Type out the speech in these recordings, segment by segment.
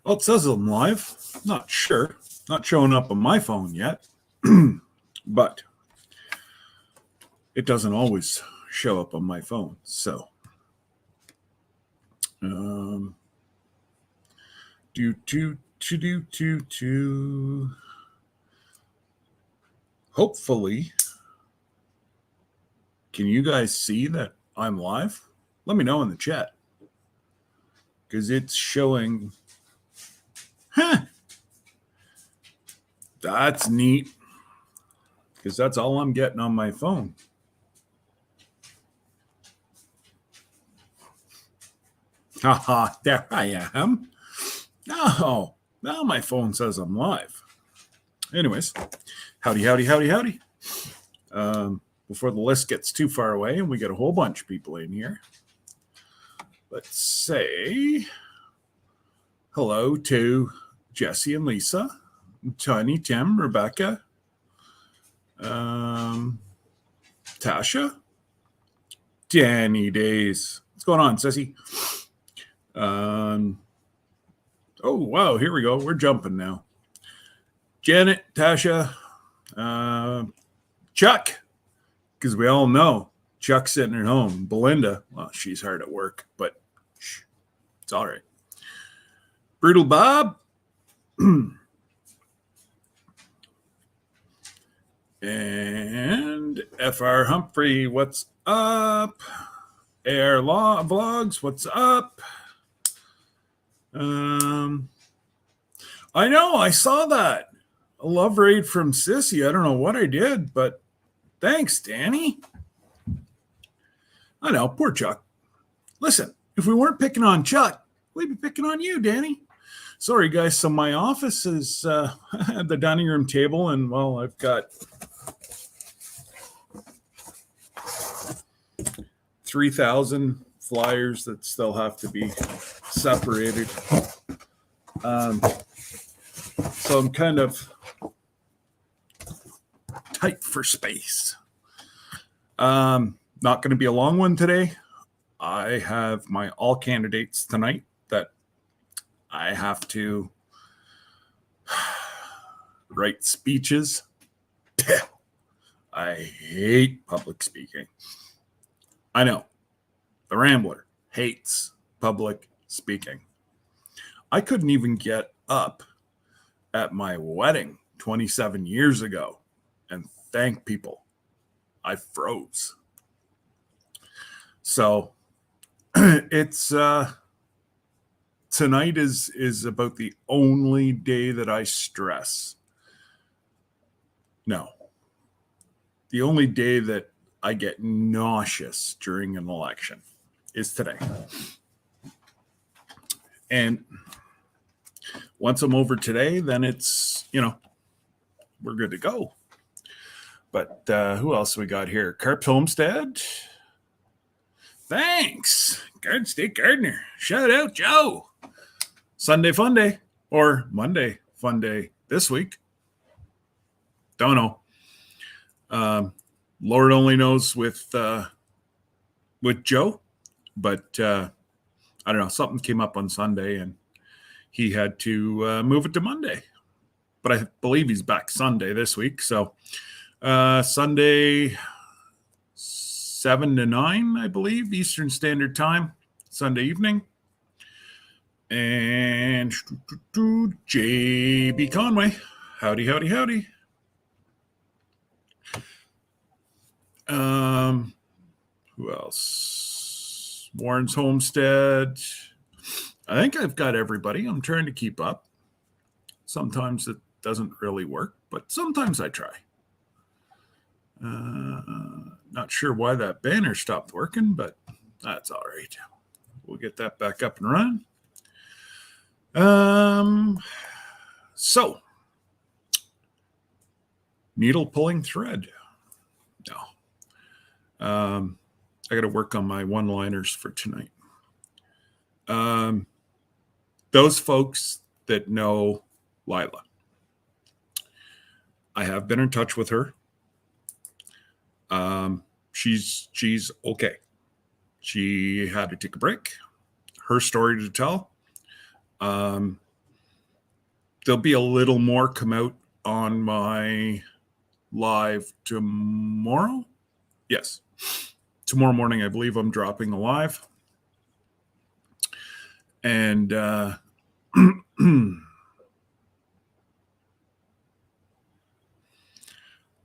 Well, it says I'm live. Not sure. Not showing up on my phone yet. But it doesn't always show up on my phone. So, hopefully, can you guys see that I'm live? Let me know in the chat. Because it's showing. That's neat. Because that's all I'm getting on my phone. Haha, there I am. Oh, now my phone says I'm live. Anyways, howdy. Before the list gets too far away and we get a whole bunch of people in here, let's say hello to Jesse and Lisa, Tiny, Tim, Rebecca, Tasha, Danny Days. What's going on, Sissy? Oh, wow, here we go. We're jumping now. Janet, Tasha, Chuck, because we all know Chuck's sitting at home. Belinda, well, she's hard at work, but it's all right. Brutal Bob. And FR Humphrey, what's up? AR Law Vlogs, what's up? I know, I saw that. A love raid from Sissy. I don't know what I did, but thanks, Danny. I know, poor Chuck. Listen, if we weren't picking on Chuck, we'd be picking on you, Danny. Sorry, guys. So my office is at the dining room table, and, well, I've got 3,000 flyers that still have to be separated. So I'm kind of tight for space. Not going to be a long one today. I have my all candidates tonight that I have to write speeches. I hate public speaking. I know. The Rambler hates public speaking. I couldn't even get up at my wedding 27 years ago and thank people. I froze. So it's tonight is about the only day that I stress. No. The only day that I get nauseous during an election is today. And once I'm over today, then it's, we're good to go. But who else we got here? Carps Homestead. Thanks. Garden State Gardener. Shout out, Joe. Sunday Fun Day or Monday Fun Day this week. Don't know. Lord only knows with Joe, but I don't know. Something came up on Sunday and he had to move it to Monday. But I believe he's back Sunday this week. So Sunday 7 to 9, I believe, Eastern Standard Time, Sunday evening. And JB Conway. Howdy. Who else? Warren's Homestead. I think I've got everybody. I'm trying to keep up. Sometimes it doesn't really work, but sometimes I try. Not sure why that banner stopped working, but that's all right. We'll get that back up and running. So, needle pulling thread. No. I got to work on my one-liners for tonight. Those folks that know Lila, I have been in touch with her. She's okay. She had to take a break. Her story to tell. there'll be a little more come out on my live tomorrow. Yes. Tomorrow morning, I believe I'm dropping the live. And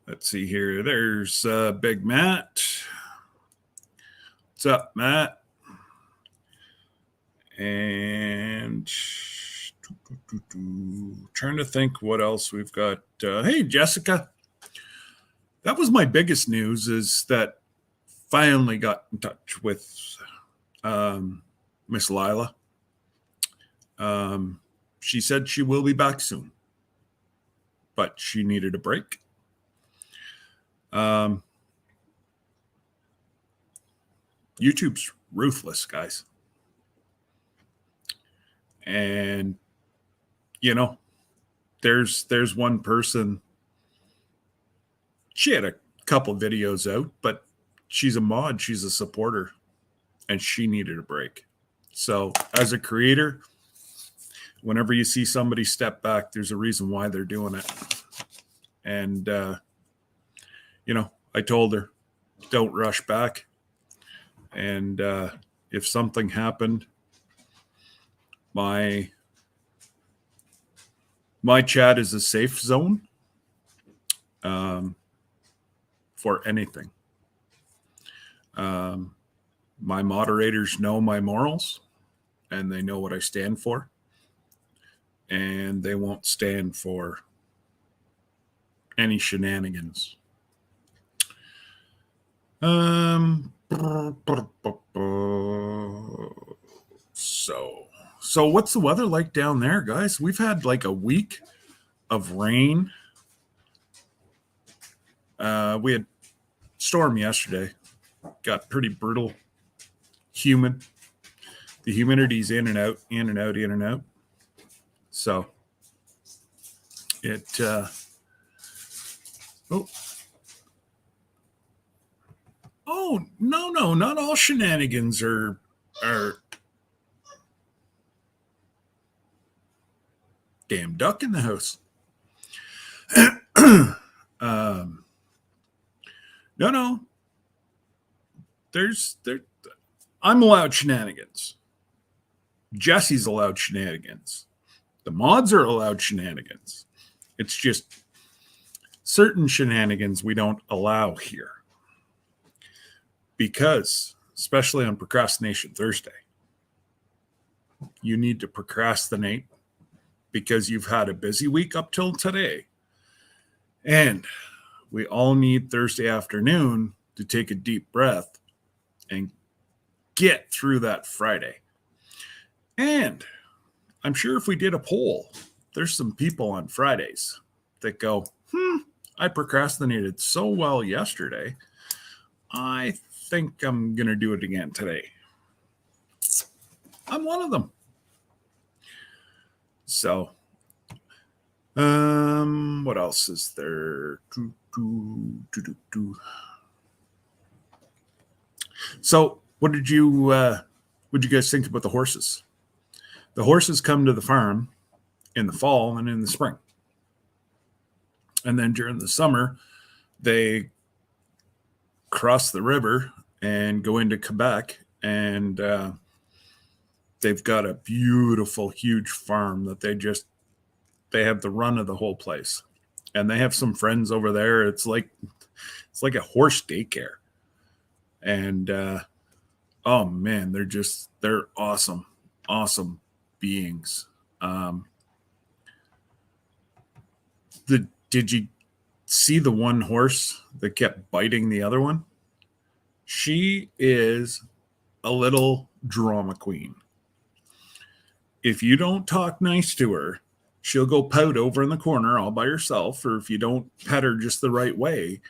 let's see here. There's Big Matt. What's up, Matt? And trying to think what else we've got. Hey, Jessica. That was my biggest news, is that finally got in touch with Miss Lila. She said she will be back soon, but she needed a break. YouTube's ruthless, guys. And, you know, there's one person, she had a couple videos out, but she's a mod, she's a supporter, and she needed a break. So as a creator, whenever you see somebody step back, there's a reason why they're doing it. And, you know, I told her, don't rush back. And if something happened, my chat is a safe zone for anything. My moderators know my morals, and they know what I stand for. And they won't stand for any shenanigans. So what's the weather like down there, guys? We've had like a week of rain. We had storm yesterday. Got pretty brutal. Humid. The humidity's in and out, in and out, in and out. So it no, not all shenanigans are damn duck in the house. No. I'm allowed shenanigans. Jesse's allowed shenanigans. The mods are allowed shenanigans. It's just certain shenanigans we don't allow here. Because, especially on Procrastination Thursday, you need to procrastinate because you've had a busy week up till today. And we all need Thursday afternoon to take a deep breath and get through that Friday. And I'm sure if we did a poll, there's some people on Fridays that go, I procrastinated so well yesterday. I think I'm going to do it again today. I'm one of them. So, what else is there? So, what did you guys think about the horses? The horses come to the farm in the fall and in the spring. And then during the summer, they cross the river and go into Quebec, and they've got a beautiful, huge farm that they have the run of the whole place. And they have some friends over there. It's like a horse daycare. And oh man, they're awesome beings. Did you see the one horse that kept biting the other one? She is a little drama queen. If you don't talk nice to her, she'll go pout over in the corner all by herself, or if you don't pet her just the right way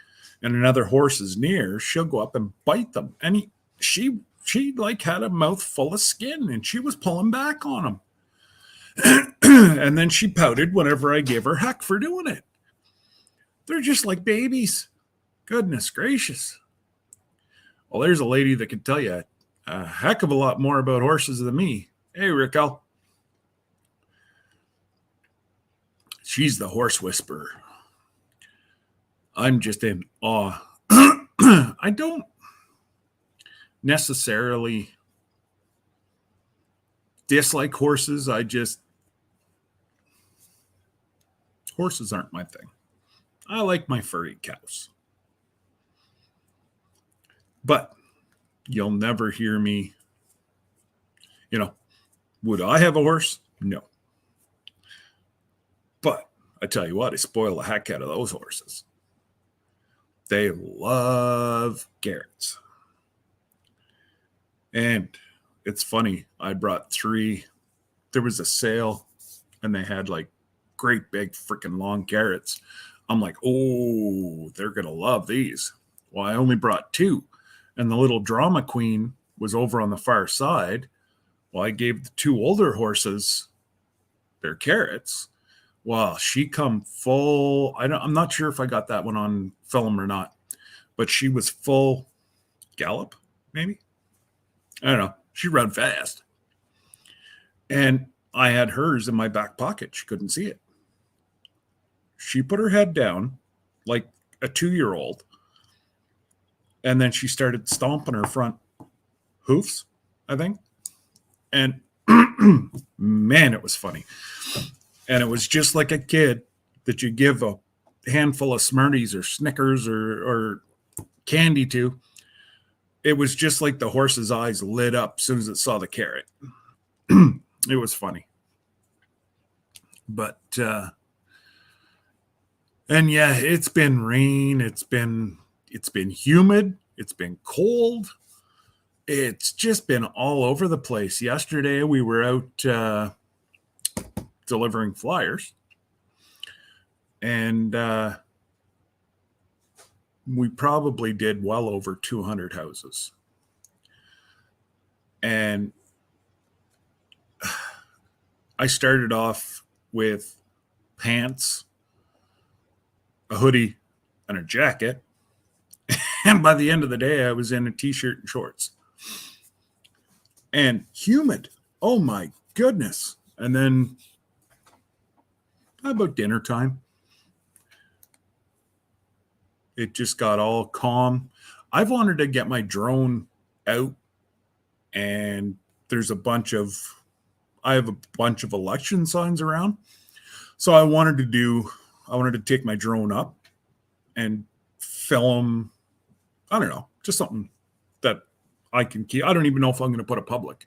and another horse is near, she'll go up and bite them. And she like had a mouth full of skin, and she was pulling back on him. And then she pouted whenever I gave her heck for doing it. They're just like babies. Goodness gracious. Well, there's a lady that can tell you a heck of a lot more about horses than me. Hey, Raquel. She's the horse whisperer. I'm just in awe. I don't necessarily dislike horses. Horses aren't my thing. I like my furry cows. But you'll never hear me, would I have a horse? No. But I tell you what, I spoil the heck out of those horses. They love carrots. And it's funny, I brought 3. There was a sale and they had like great big freaking long carrots. I'm like, oh, they're going to love these. Well, I only brought 2. And the little drama queen was over on the far side. Well, I gave the 2 older horses their carrots. Well, she come full. I'm not sure if I got that one on film or not, but she was full gallop, maybe. I don't know. She ran fast. And I had hers in my back pocket. She couldn't see it. She put her head down like a 2-year-old. And then she started stomping her front hoofs, I think. And man, it was funny. And it was just like a kid that you give a handful of Smarties or Snickers or candy to. It was just like the horse's eyes lit up as soon as it saw the carrot. It was funny. But, and yeah, it's been rain. It's been humid. It's been cold. It's just been all over the place. Yesterday, we were out delivering flyers. And we probably did well over 200 houses. And I started off with pants, a hoodie, and a jacket. And by the end of the day, I was in a t-shirt and shorts. And humid. Oh my goodness. And then about dinner time, it just got all calm. I've wanted to get my drone out, and there's I have a bunch of election signs around. So I wanted to take my drone up and film, I don't know, just something that I can keep. I don't even know if I'm going to put it public.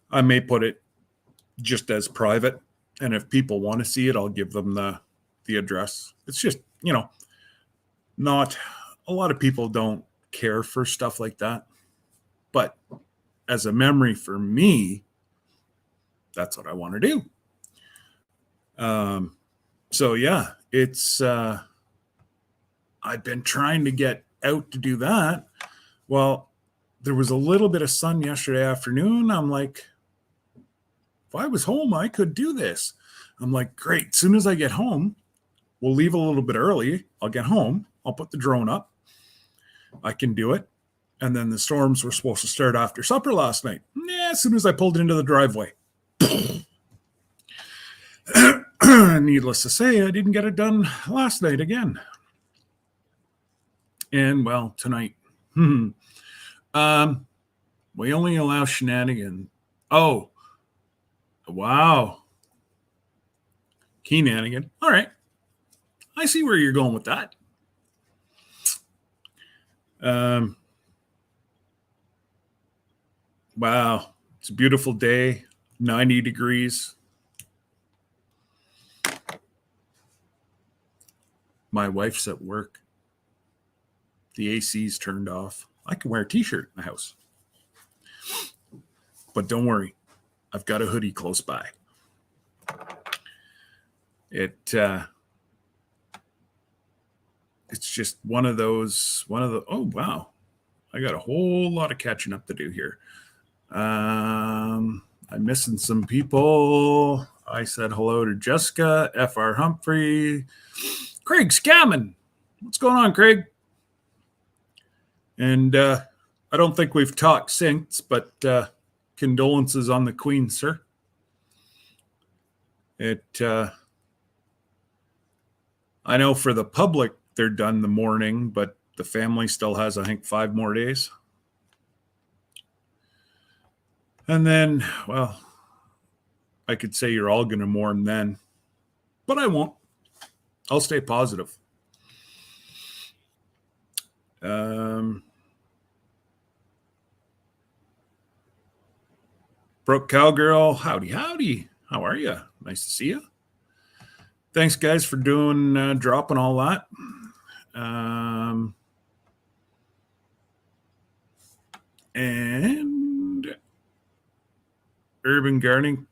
I may put it just as private. And if people want to see it, I'll give them the address. It's just, not a lot of people don't care for stuff like that. But as a memory for me, that's what I want to do. So yeah, it's, I've been trying to get out to do that. Well, there was a little bit of sun yesterday afternoon. I'm like, if I was home, I could do this. I'm like, great. As soon as I get home, we'll leave a little bit early. I'll get home. I'll put the drone up. I can do it. And then the storms were supposed to start after supper last night. Yeah, as soon as I pulled it into the driveway. Needless to say, I didn't get it done last night again. And, well, tonight. We only allow shenanigans. Oh, wow. Keenanigan. All right. I see where you're going with that. Wow. It's a beautiful day. 90 degrees. My wife's at work. The AC's turned off. I can wear a t-shirt in the house. But don't worry. I've got a hoodie close by. It's just one of the, oh, wow. I got a whole lot of catching up to do here. I'm missing some people. I said hello to Jessica, F.R. Humphrey, Craig Scammon. What's going on, Craig? And I don't think we've talked since, but condolences on the Queen, sir. I know for the public, they're done the morning, but the family still has, I think, 5 more days. And then, well, I could say you're all going to mourn then, but I won't. I'll stay positive. Broke Cowgirl, howdy, howdy. How are you? Nice to see you. Thanks, guys, for dropping all that. And Urban Gardening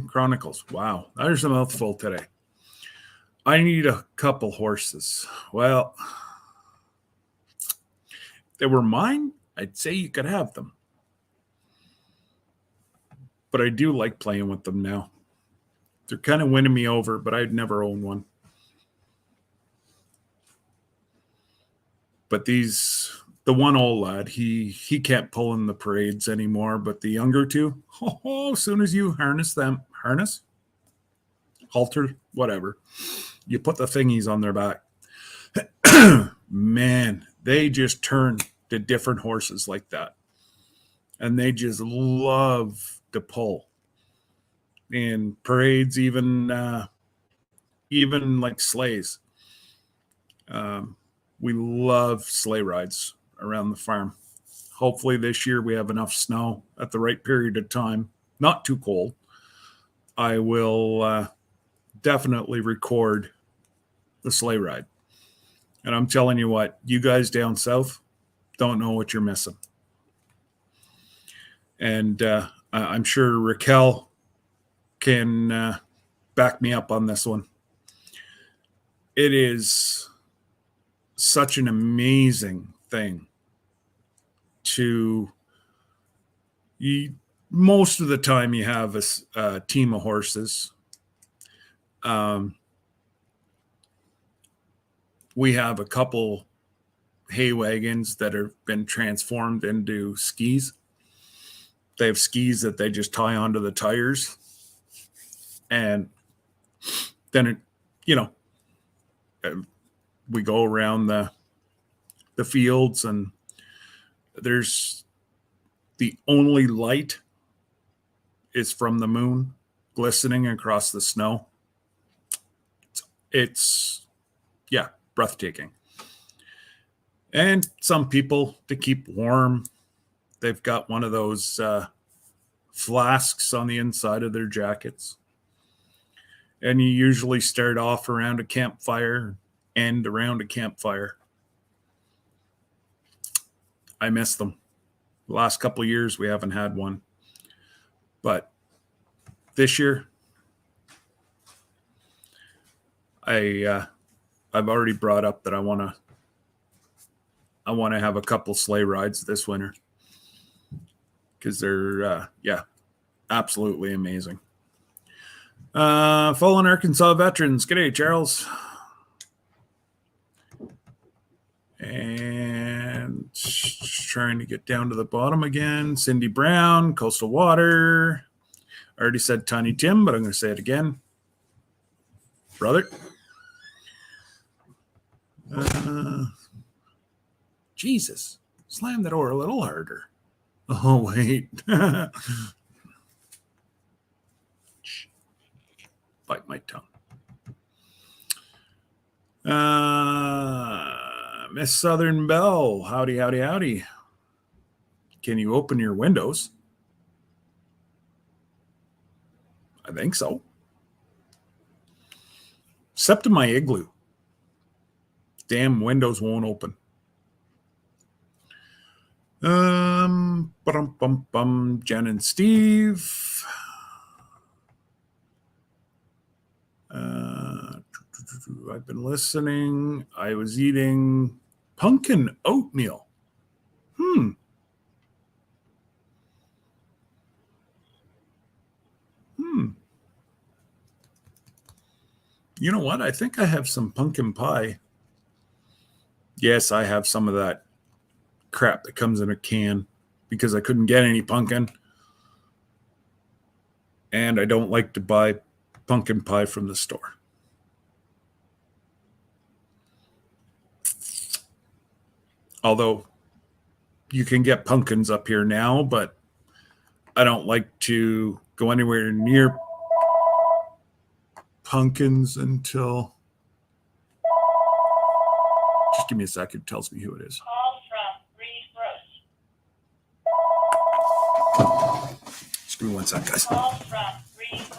Chronicles. Wow, there's a mouthful today. I need a couple horses. Well, if they were mine, I'd say you could have them. But I do like playing with them now. They're kind of winning me over, but I'd never own one. But the one old lad, he can't pull in the parades anymore. But the younger two, as soon as you halter, whatever, you put the thingies on their back. Man, they just turn to different horses like that. And they just love to pull. In parades, even like sleighs. We love sleigh rides around the farm. Hopefully this year we have enough snow at the right period of time, not too cold. I will definitely record the sleigh ride. And I'm telling you what, you guys down south don't know what you're missing. And I'm sure Raquel can back me up on this one. It is such an amazing thing most of the time you have a team of horses. We have a couple hay wagons that have been transformed into skis. They have skis that they just tie onto the tires. And then, we go around the fields, and there's the only light is from the moon glistening across the snow. It's breathtaking. And some people, to keep warm, they've got one of those flasks on the inside of their jackets. And you usually start off around a campfire, end around a campfire. I miss them. The last couple of years, we haven't had one. But this year, I've already brought up that I want to have a couple sleigh rides this winter, because they're absolutely amazing. Fallen Arkansas veterans. G'day, Charles. And trying to get down to the bottom again. Cindy Brown, Coastal Water. I already said Tiny Tim, but I'm going to say it again. Brother. Jesus. Slam that door a little harder. Oh, wait. Bite my tongue. Miss Southern Belle. Howdy, howdy, howdy. Can you open your windows? I think so. Except in my igloo. Damn windows won't open. Jen and Steve. I've been listening. I was eating pumpkin oatmeal. You know what? I think I have some pumpkin pie. Yes, I have some of that crap that comes in a can because I couldn't get any pumpkin. And I don't like to buy pumpkin pie from the store. Although you can get pumpkins up here now, but I don't like to go anywhere near pumpkins until... Just give me a second. It tells me who it is. Call from Reed Roast. Just give me 1 second, guys. Call from Reed Roast.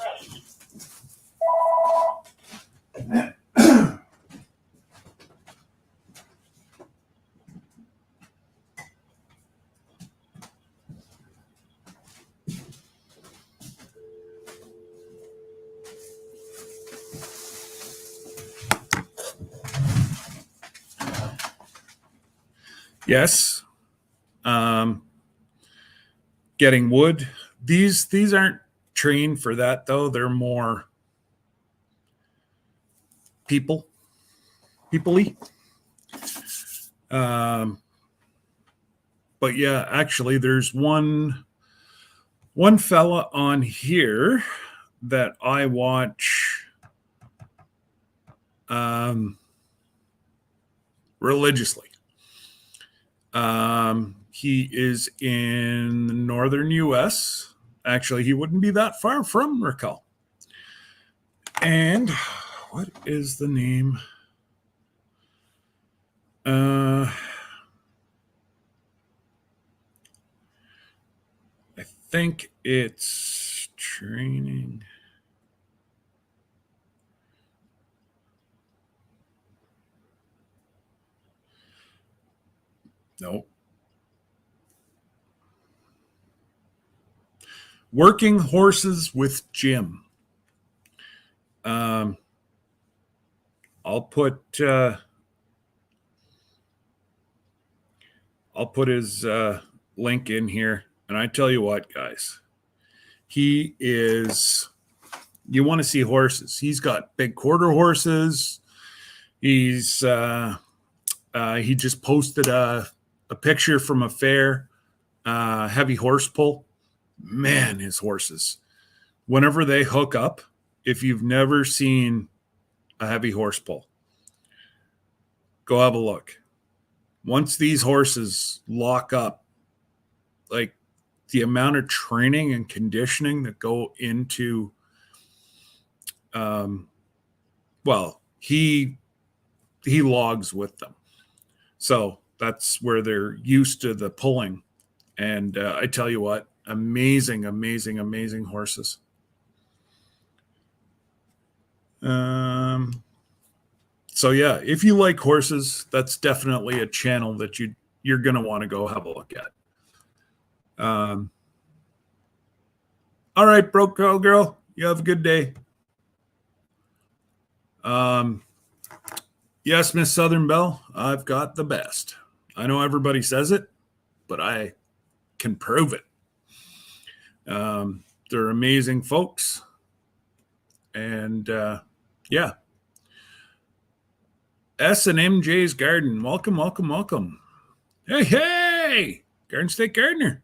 Yes. Getting wood. These aren't trained for that, though. They're more people-y. But yeah, actually, there's one fella on here that I watch religiously. He is in the northern U.S. Actually, he wouldn't be that far from Raquel. And what is the name? I think it's training. Nope. Working Horses with Jim. I'll put his link in here, and I tell you what, guys, he is. You want to see horses? He's got big quarter horses. He's he just posted a picture from a fair, heavy horse pull. Man, his horses, whenever they hook up, if you've never seen a heavy horse pull, go have a look. Once these horses lock up, like the amount of training and conditioning that go into, well, he logs with them. So that's where they're used to the pulling. And I tell you what, amazing, amazing, amazing horses. So yeah, if you like horses, that's definitely a channel that you're going to want to go have a look at. All right, broke girl, you have a good day. Yes, Miss Southern Belle, I've got the best. I know everybody says it, but I can prove it. They're amazing folks. And yeah. S and MJ's Garden. Welcome, welcome, welcome. Hey, hey! Garden State Gardener.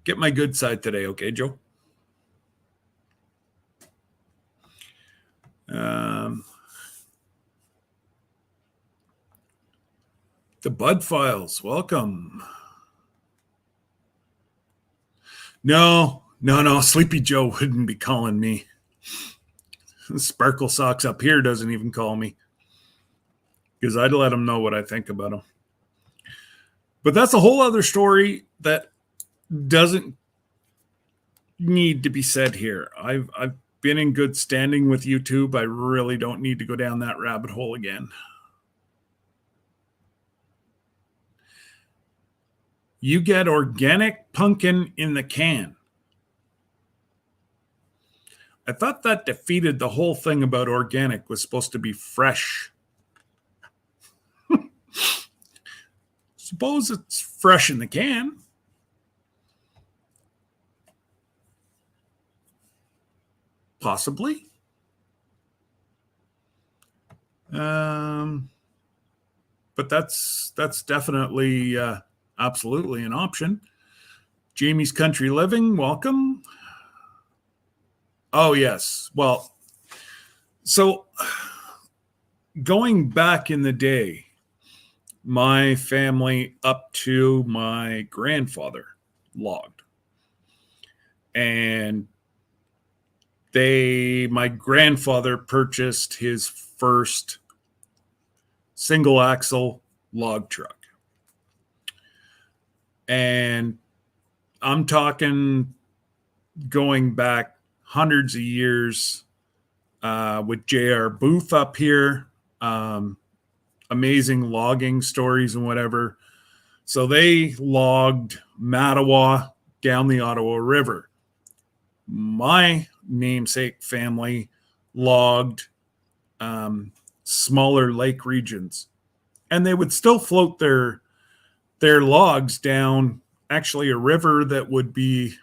Get my good side today, okay, Joe? The Bud Files, welcome. No, Sleepy Joe wouldn't be calling me. Sparkle Socks up here doesn't even call me because I'd let him know what I think about him. But that's a whole other story that doesn't need to be said here. I've been in good standing with YouTube. I really don't need to go down that rabbit hole again. You get organic pumpkin in the can. I thought that defeated the whole thing about organic was supposed to be fresh. Suppose it's fresh in the can. Possibly. But that's definitely absolutely an option. Jamie's Country Living, welcome. Oh, yes. Well, so going back in the day, my family up to my grandfather logged. And my grandfather purchased his first single axle log truck. And I'm talking going back hundreds of years with J.R. Booth up here. Amazing logging stories and whatever. So they logged Mattawa down the Ottawa River. My namesake family logged smaller lake regions, and they would still float their logs down actually a river that would be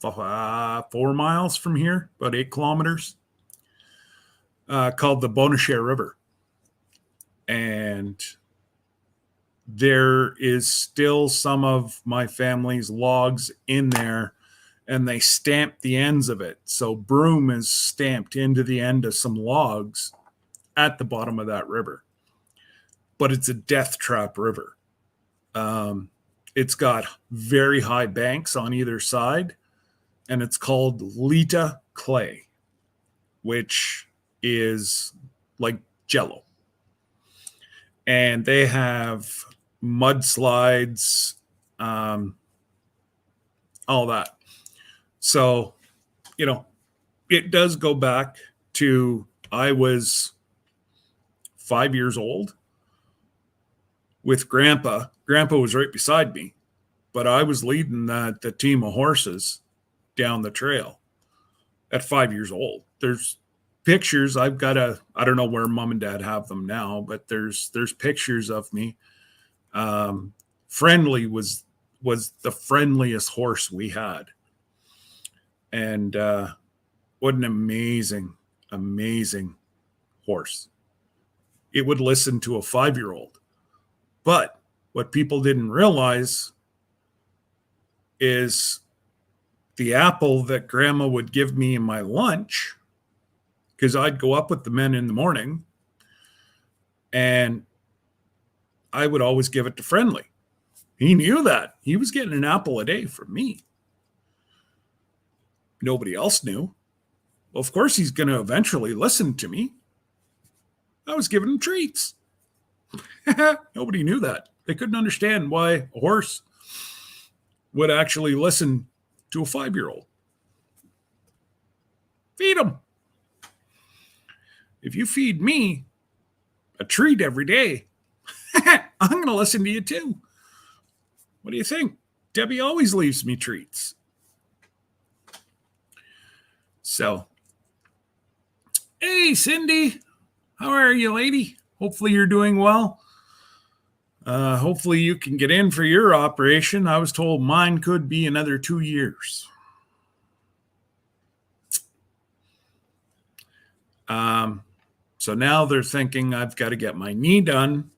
4 miles from here, about 8 kilometers, called the Bonnechere River. And there is still some of my family's logs in there, and they stamped the ends of it. So broom is stamped into the end of some logs at the bottom of that river. But it's a death trap river. It's got very high banks on either side, and it's called Lita clay, which is like jello. And they have mudslides, all that. So, it does go back to I was 5 years old with Grandpa. Grandpa was right beside me, but I was leading the team of horses down the trail at 5 years old. There's pictures. I don't know where mom and dad have them now, but there's pictures of me. Friendly was the friendliest horse we had. And what an amazing horse. It would listen to a 5-year-old. But what people didn't realize is the apple that Grandma would give me in my lunch, because I'd go up with the men in the morning, and I would always give it to Friendly. He knew that. He was getting an apple a day from me. Nobody else knew. Well, of course, he's going to eventually listen to me. I was giving him treats. Nobody knew that. They couldn't understand why a horse would actually listen to a 5-year-old. Feed him. If you feed me a treat every day, I'm going to listen to you too. What do you think? Debbie always leaves me treats. So, hey, Cindy, how are you, lady? Hopefully you're doing well. Hopefully you can get in for your operation. I was told mine could be another 2 years. So now they're thinking I've got to get my knee done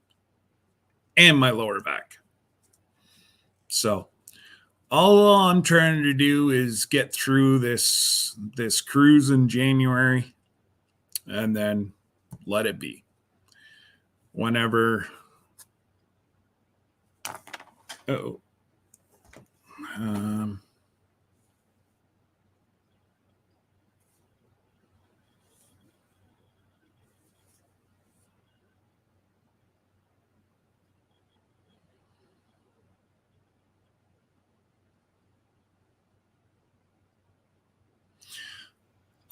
and my lower back. So all I'm trying to do is get through this cruise in January and then let it be. Whenever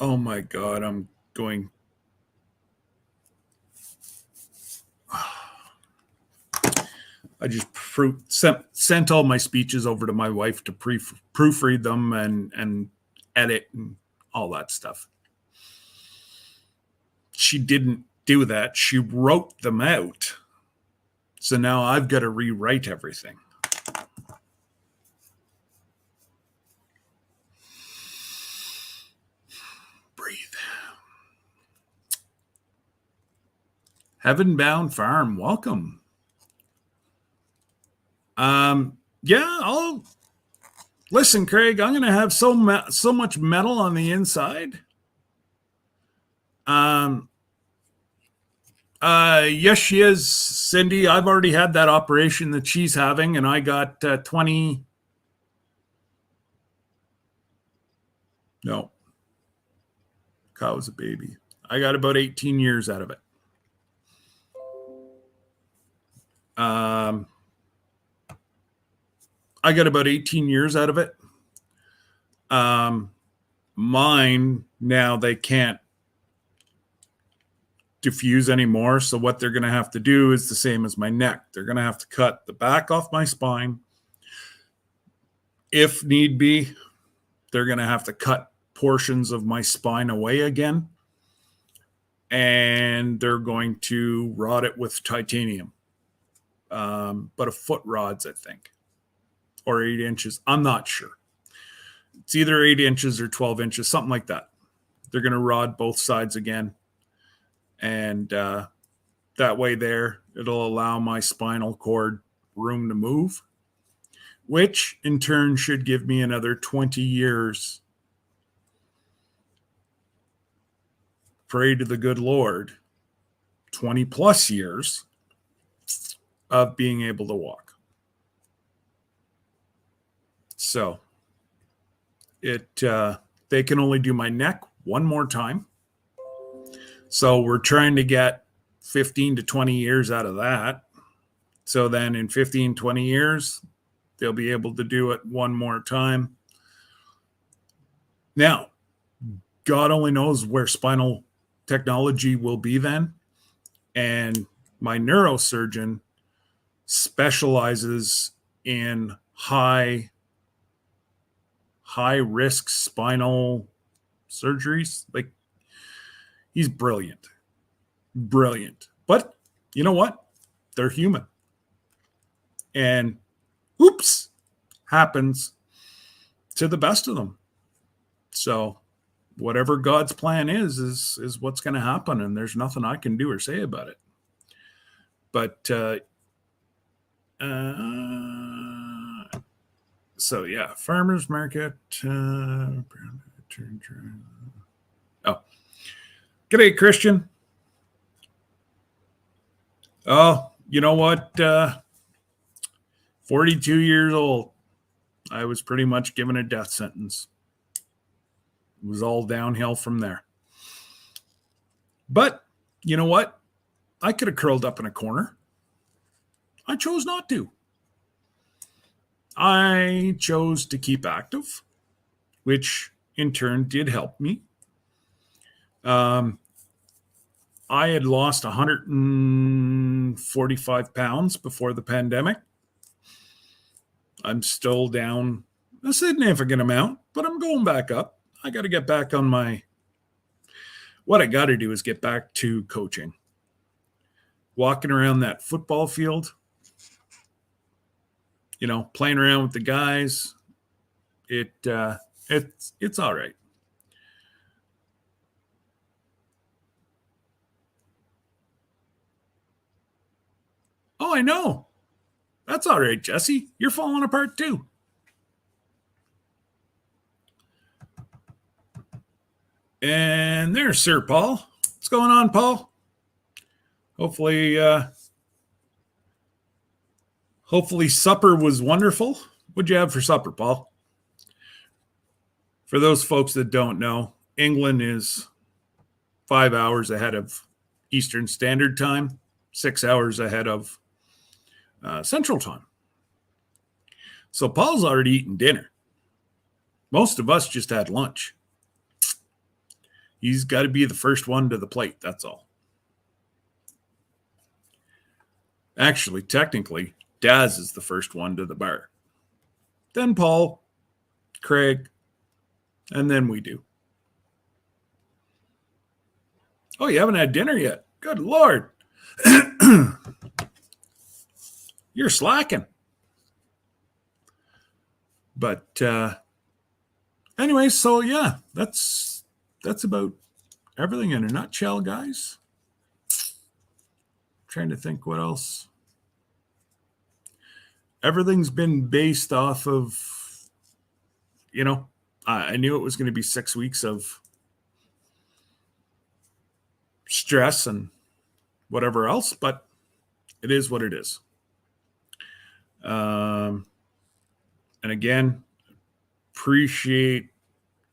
oh my God, I'm going. I just sent all my speeches over to my wife to proofread them and edit and all that stuff. She didn't do that. She wrote them out. So now I've got to rewrite everything. Breathe. Heaven Bound Farm, welcome. I'll listen, Craig. I'm going to have so much metal on the inside. Yes, she is, Cindy. I've already had that operation that she's having, and I got 20. No, Kyle was a baby. I got about 18 years out of it. I got about 18 years out of it. Mine, now they can't diffuse anymore. So what they're going to have to do is the same as my neck. They're going to have to cut the back off my spine. If need be, they're going to have to cut portions of my spine away again. And they're going to rod it with titanium. But a foot rods, I think, or 8 inches. I'm not sure. It's either 8 inches or 12 inches, something like that. They're going to rod both sides again. And that way there, it'll allow my spinal cord room to move, which in turn should give me another 20 years. Pray to the good Lord, 20 plus years of being able to walk. So they can only do my neck one more time. So we're trying to get 15 to 20 years out of that. So then in 15, 20 years, they'll be able to do it one more time. Now, God only knows where spinal technology will be then. And my neurosurgeon specializes in high risk spinal surgeries. Like, he's brilliant. But you know what? They're human. And oops, happens to the best of them. So whatever God's plan is what's going to happen. And there's nothing I can do or say about it. But so yeah, farmers market. Oh, g'day, Christian. Oh, you know what? 42 years old. I was pretty much given a death sentence. It was all downhill from there. But you know what? I could have curled up in a corner. I chose not to. I chose to keep active, which in turn did help me. I had lost 145 pounds before the pandemic. I'm still down a significant amount, but I'm going back up. I got to get back on what I got to do is get back to coaching. Walking around that football field, playing around with the guys, it's all right. Oh, I know. That's all right, Jesse. You're falling apart too. And there's Sir Paul. What's going on, Paul? Hopefully supper was wonderful. What'd you have for supper, Paul? For those folks that don't know, England is 5 hours ahead of Eastern Standard Time, 6 hours ahead of Central Time. So Paul's already eaten dinner. Most of us just had lunch. He's got to be the first one to the plate, that's all. Actually, technically, Daz is the first one to the bar. Then Paul, Craig, and then we do. Oh, you haven't had dinner yet? Good Lord. You're slacking. But anyway, so yeah, that's about everything in a nutshell, guys. Trying to think what else. Everything's been based off of, I knew it was going to be 6 weeks of stress and whatever else, but it is what it is. And again, appreciate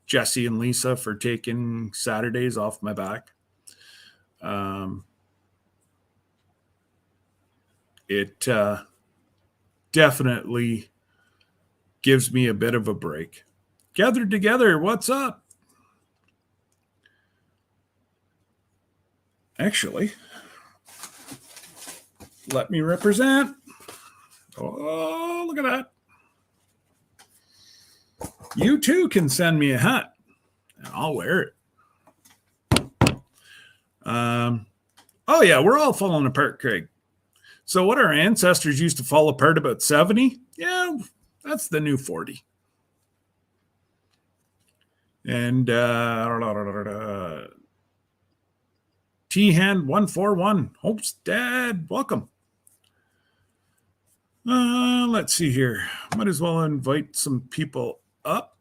Jesse and Lisa for taking Saturdays off my back. It definitely gives me a bit of a break. Gathered together, what's up? Actually, let me represent. Oh, look at that. You too can send me a hat, and I'll wear it. Oh, yeah, we're all falling apart, Craig. So what our ancestors used to fall apart about 70, yeah, that's the new 40. And T-Hand 141, Hope's dad, welcome. Let's see here. Might as well invite some people up.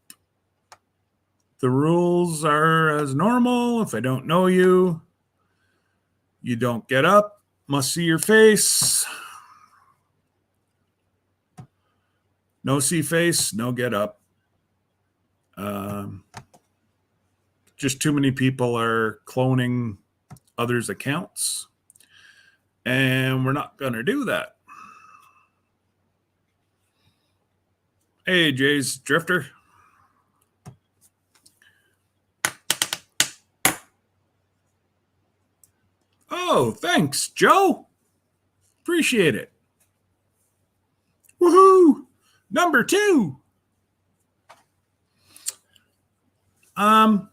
The rules are as normal. If I don't know you, you don't get up. Must see your face. No see face, no get up. Just too many people are cloning others' accounts. And we're not going to do that. Hey, Jay's Drifter. Oh, thanks, Joe. Appreciate it. Woohoo! Number 2. I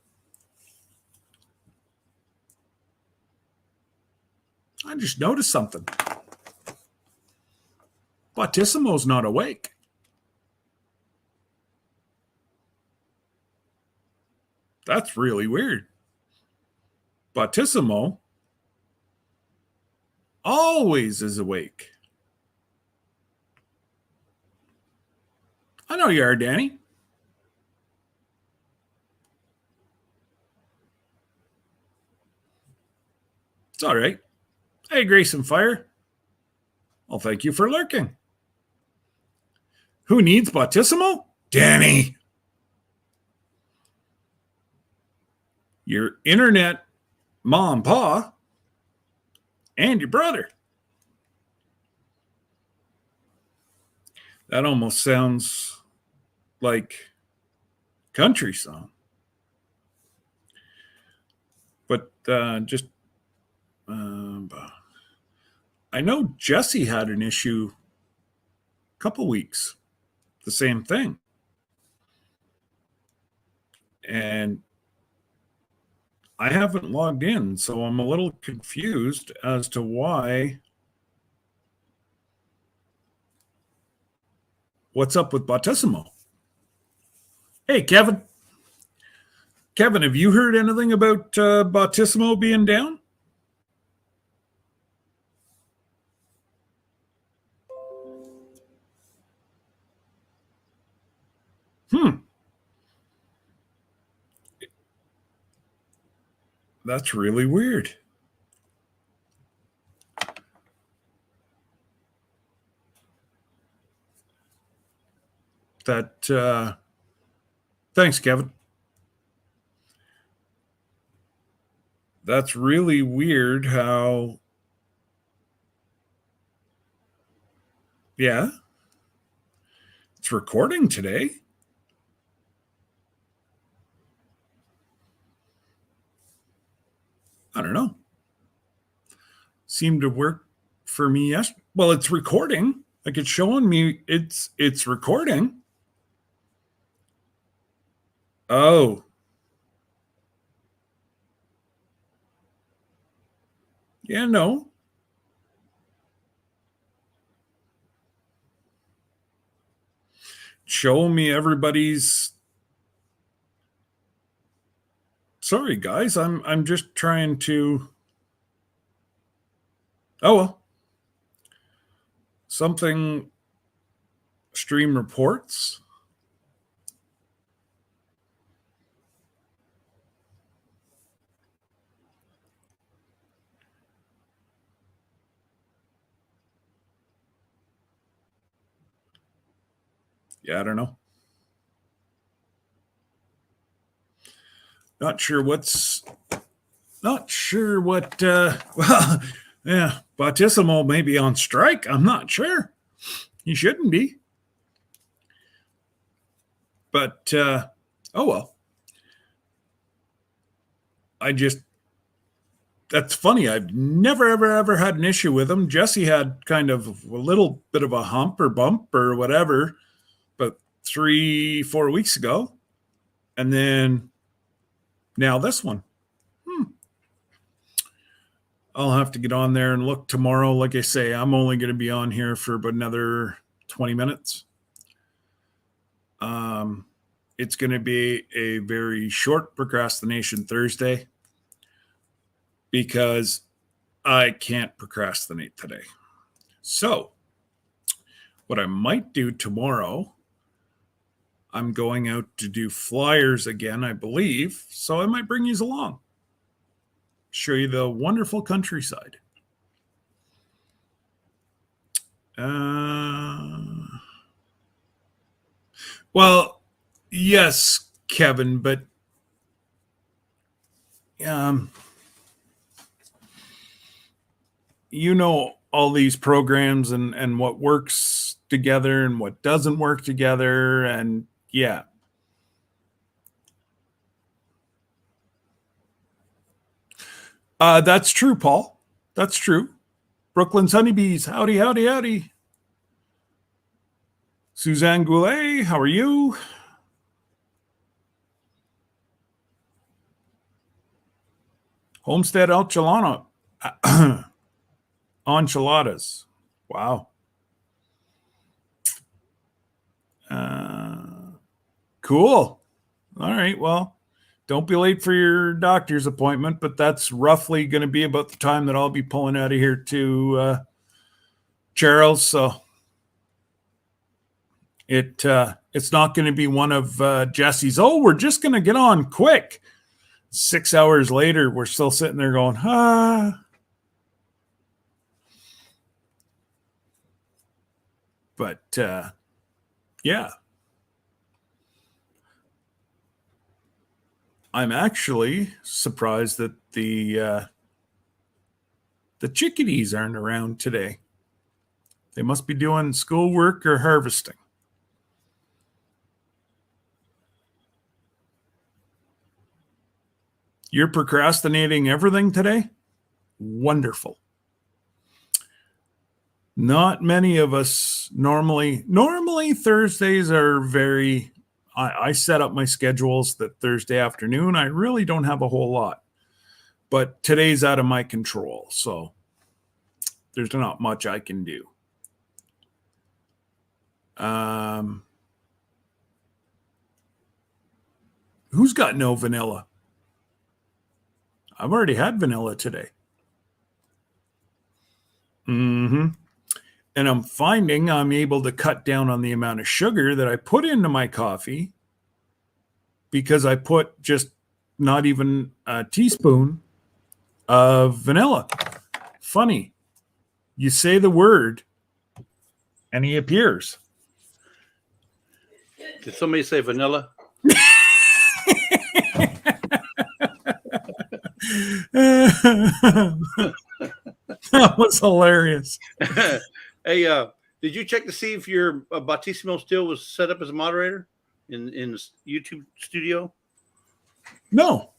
just noticed something. Bautissimo's not awake. That's really weird. Bautissimo always is awake. I know you are, Danny. It's all right. Hey, Grace and Fire. Well, thank you for lurking. Who needs Bautissimo? Danny. Your internet mom, pa, and your brother. That almost sounds like country song. But I know Jesse had an issue a couple weeks, the same thing. And I haven't logged in, so I'm a little confused as to why. What's up with Bautissimo? Hey, Kevin. Kevin, have you heard anything about Bautissimo being down? That's really weird. Thanks, Kevin. That's really weird how, yeah, it's recording today. I don't know. Seemed to work for me yesterday. Well, it's recording. Like it's showing me it's recording. Oh. Yeah, no. Show me everybody's. Sorry, guys. I'm just trying to. Oh well. Something stream reports. Yeah, I don't know. Not sure what well, yeah, Bautissimo may be on strike. I'm not sure. He shouldn't be. But oh well. That's funny. I've never ever had an issue with him. Jesse had kind of a little bit of a hump or bump or whatever, but 3-4 weeks ago. And then now this one. I'll have to get on there and look tomorrow. Like I say, I'm only going to be on here for about another 20 minutes. It's going to be a very short Procrastination Thursday because I can't procrastinate today. So, what I might do tomorrow, I'm going out to do flyers again, I believe. So, I might bring you along, show you the wonderful countryside. Well, yes, Kevin, but you know all these programs and what works together and what doesn't work together, and yeah. That's true, Paul. That's true. Brooklyn's Honeybees. Howdy, howdy, howdy. Suzanne Goulet, how are you? Homestead Enchilada. Enchiladas. Wow. Cool. All right. Well, don't be late for your doctor's appointment, but that's roughly going to be about the time that I'll be pulling out of here to Charles. So it's not going to be one of Jesse's, oh, we're just going to get on quick. 6 hours later, we're still sitting there going, But yeah. I'm actually surprised that the chickadees aren't around today. They must be doing schoolwork or harvesting. You're procrastinating everything today? Wonderful. Not many of us normally Thursdays are very, I set up my schedules that Thursday afternoon. I really don't have a whole lot, but today's out of my control. So there's not much I can do. Who's got no vanilla? I've already had vanilla today. And I'm finding I'm able to cut down on the amount of sugar that I put into my coffee because I put just not even a teaspoon of vanilla. Funny. You say the word and he appears. Did somebody say vanilla? That was hilarious. Hey, did you check to see if your Bautissimo still was set up as a moderator in the YouTube studio? No.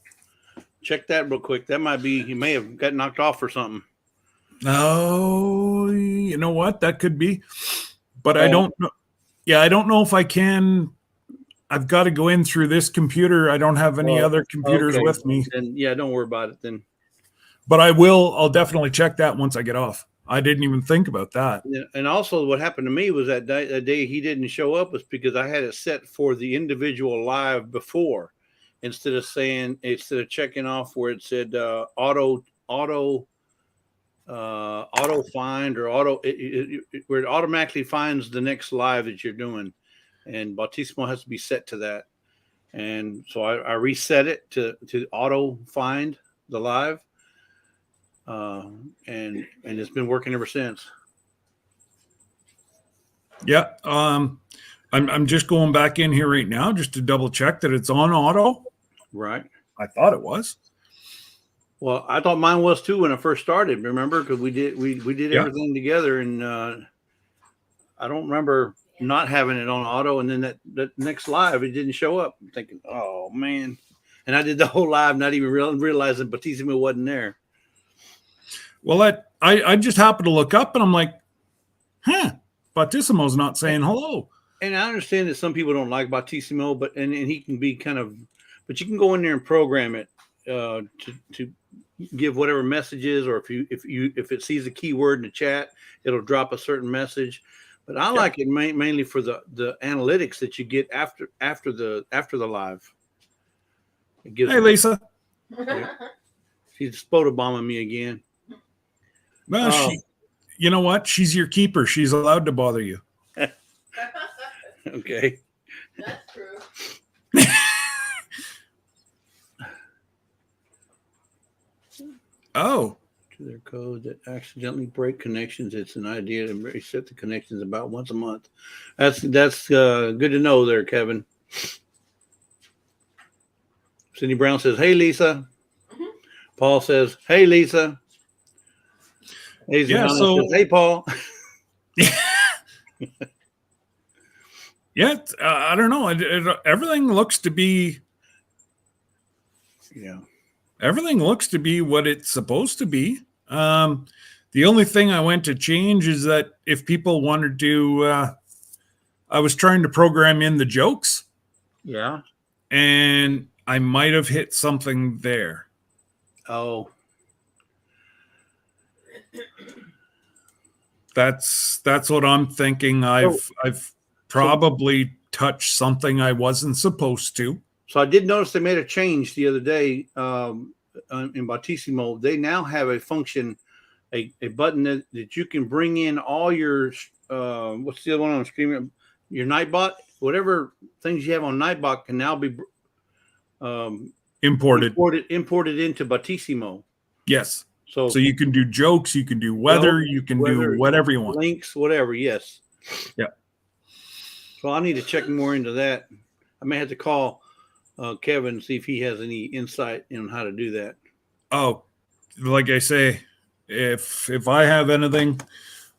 Check that real quick. That might be, he may have got knocked off or something. Oh, you know what? That could be. But I don't know. Yeah, I don't know if I can. I've got to go in through this computer. I don't have any other computers with me. Then, yeah, don't worry about it then. But I'll definitely check that once I get off. I didn't even think about that. Yeah, and also what happened to me was that day he didn't show up was because I had it set for the individual live before, instead of checking off where it said auto find or where it automatically finds the next live that you're doing, and Bautissimo has to be set to that. And so I reset it to auto find the live. And it's been working ever since. Yeah. I'm just going back in here right now just to double check that it's on auto. Right. I thought it was. Well, I thought mine was too when I first started. Remember, because we did Yeah. everything together, and I don't remember not having it on auto. And then that next live, it didn't show up. I'm thinking, oh man! And I did the whole live, not even realizing Batissimo wasn't there. Well, I just happened to look up and I'm like, Battissimo's not saying hello. And I understand that some people don't like Battissimo, but and he can be kind of, but you can go in there and program it to give whatever messages, or if it sees a keyword in the chat, it'll drop a certain message. But I like it mainly for the analytics that you get after the live. It gives Hey, Lisa. She's photobombing me again. Well, you know what? She's your keeper. She's allowed to bother you. Okay. That's true. Oh. To their code that accidentally break connections. It's an idea to reset the connections about once a month. That's good to know there, Kevin. Cindy Brown says, "Hey, Lisa." Mhm. Paul says, "Hey, Lisa." Hey, says, "Hey, Paul." Yeah, I don't know. Everything looks to be. Yeah. Everything looks to be what it's supposed to be. The only thing I went to change is that if people wanted to, I was trying to program in the jokes. Yeah. And I might have hit something there. Oh. That's what I'm thinking. I've probably touched something I wasn't supposed to. So I did notice they made a change the other day in Battissimo. They now have a function, a button that you can bring in all your what's the other one on the screen? Your Nightbot, whatever things you have on Nightbot can now be imported into Battissimo. Yes. So you can do jokes, you can do weather, you can do whatever you want. Links, whatever. Yes. Yeah. So I need to check more into that. I may have to call Kevin, see if he has any insight in how to do that. Oh, like I say, if I have anything,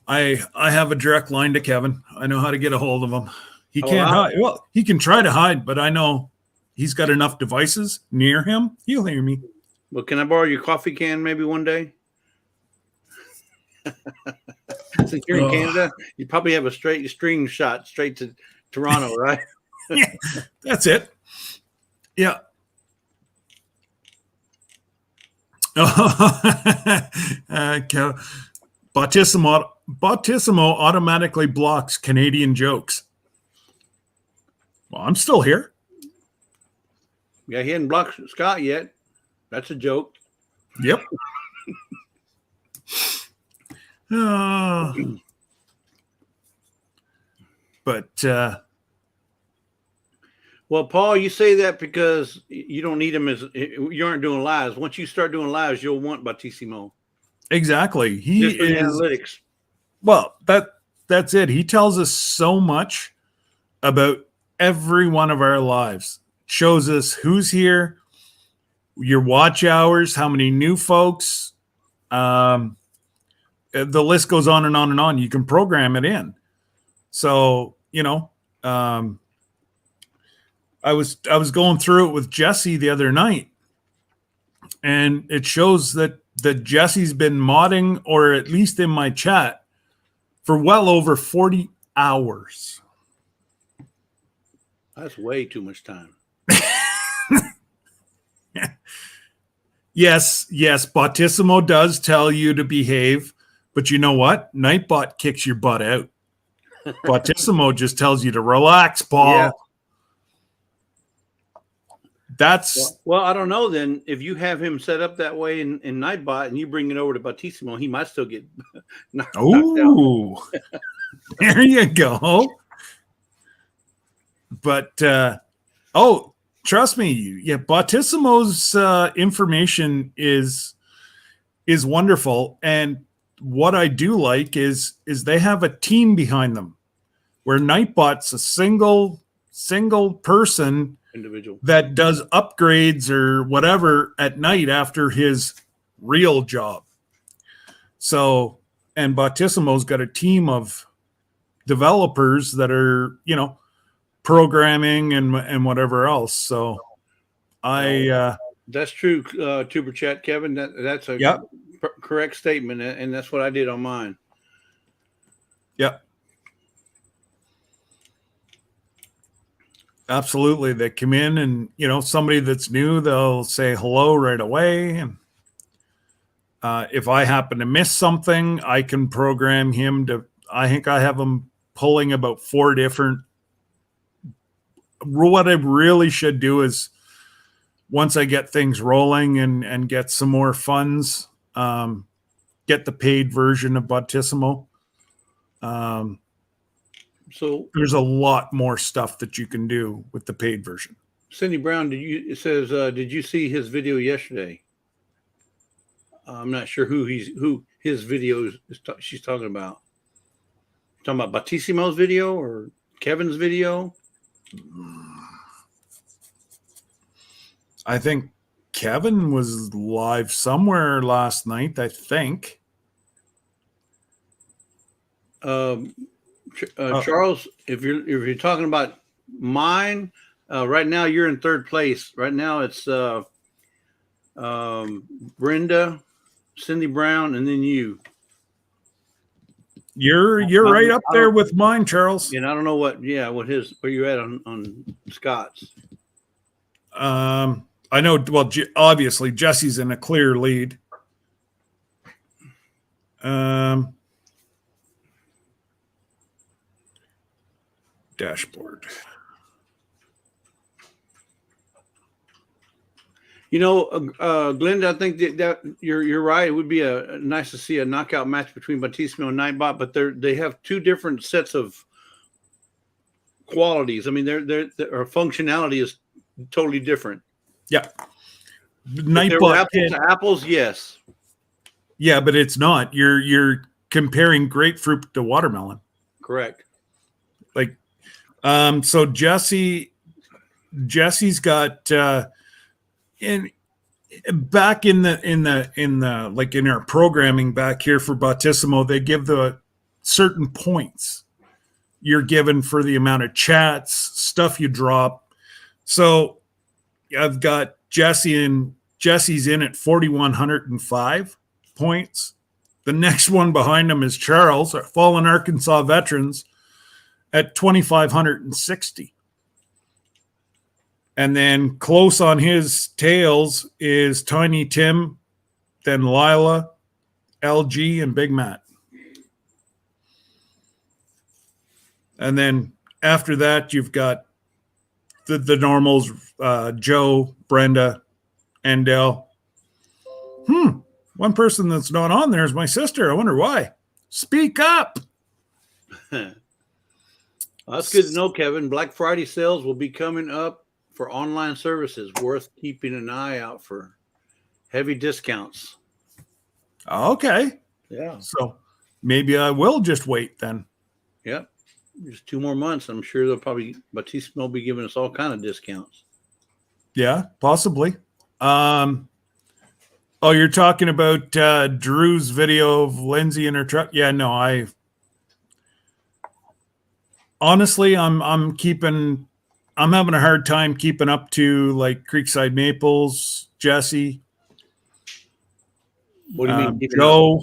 I have a direct line to Kevin. I know how to get a hold of him. He can't hide. Well, he can try to hide, but I know he's got enough devices near him. He'll hear me. Well, can I borrow your coffee can maybe one day? Since you're in Canada, you probably have a straight string shot straight to Toronto, right? Yeah, that's it. Yeah. Battissimo automatically blocks Canadian jokes. Well, I'm still here. Yeah, he hadn't blocked Scott yet. That's a joke. Yep. But well, Paul, you say that because you don't need him you aren't doing lives. Once you start doing lives, you'll want Battissimo. Exactly. He is analytics. Well, that's it. He tells us so much about every one of our lives. Shows us who's here, your watch hours, how many new folks. The list goes on and on and on. You can program it in. So, I was going through it with Jesse the other night, and it shows that Jesse's been modding, or at least in my chat, for well over 40 hours. That's way too much time. Yes, Battissimo does tell you to behave, but you know what? Nightbot kicks your butt out. Battissimo just tells you to relax, Paul. Yeah. That's well, I don't know. Then if you have him set up that way in Nightbot and you bring it over to Battissimo, he might still get knocked out. There you go. But trust me, yeah, Battissimo's information is wonderful, and what I do like is they have a team behind them. where Nightbot's a single person Individual. that does upgrades or whatever at night after his real job. So, and Bautissimo's got a team of developers that are, programming and whatever else. So That's true, Tuber Chat, Kevin. That's a Yep. correct statement, and that's what I did on mine. Yep. Absolutely. They come in and, somebody that's new, they'll say hello right away. And if I happen to miss something, I can program him I think I have him pulling about 4 different. What I really should do is once I get things rolling and get some more funds, get the paid version of Bautissimo. So there's a lot more stuff that you can do with the paid version. Cindy Brown, did you see his video yesterday? I'm not sure who his video she's talking about. Talking about Bautissimo's video or Kevin's video? I think Kevin was live somewhere last night, I think. Charles, if you're talking about mine, right now you're in third place. Right now it's Brenda, Cindy Brown, and then you. You're right up there with mine, Charles. And I don't know where you at on Scott's. I know. Well, obviously Jesse's in a clear lead. Dashboard. Glenda, I think that you're right. It would be nice to see a knockout match between Bautissimo and Nightbot, but they have 2 different sets of qualities. I mean, their functionality is totally different. Yeah, Nightbot apples to apples, yes. Yeah, but it's not. You're comparing grapefruit to watermelon. Correct. Like, so Jesse's got back in the like in our programming back here for Bautissimo, they give the certain points you're given for the amount of chats, stuff you drop. So I've got Jesse's in at 4,105 points. The next one behind him is Charles, Fallen Arkansas Veterans, at 2,560. And then close on his tails is Tiny Tim, then Lila, LG, and Big Matt. And then after that, you've got the normals, Joe, Brenda, Andel. One person that's not on there is my sister. I wonder why. Speak up. Well, that's good to know, Kevin. Black Friday sales will be coming up for online services. Worth keeping an eye out for heavy discounts. Okay. Yeah. So maybe I will just wait then. Yep. Just 2 more months. I'm sure Bautissimo will be giving us all kind of discounts. Yeah, possibly. Oh, you're talking about Drew's video of Lindsay in her truck? Yeah, no, honestly, I'm having a hard time keeping up to like Creekside Maples, Jesse. What do you mean? Joe.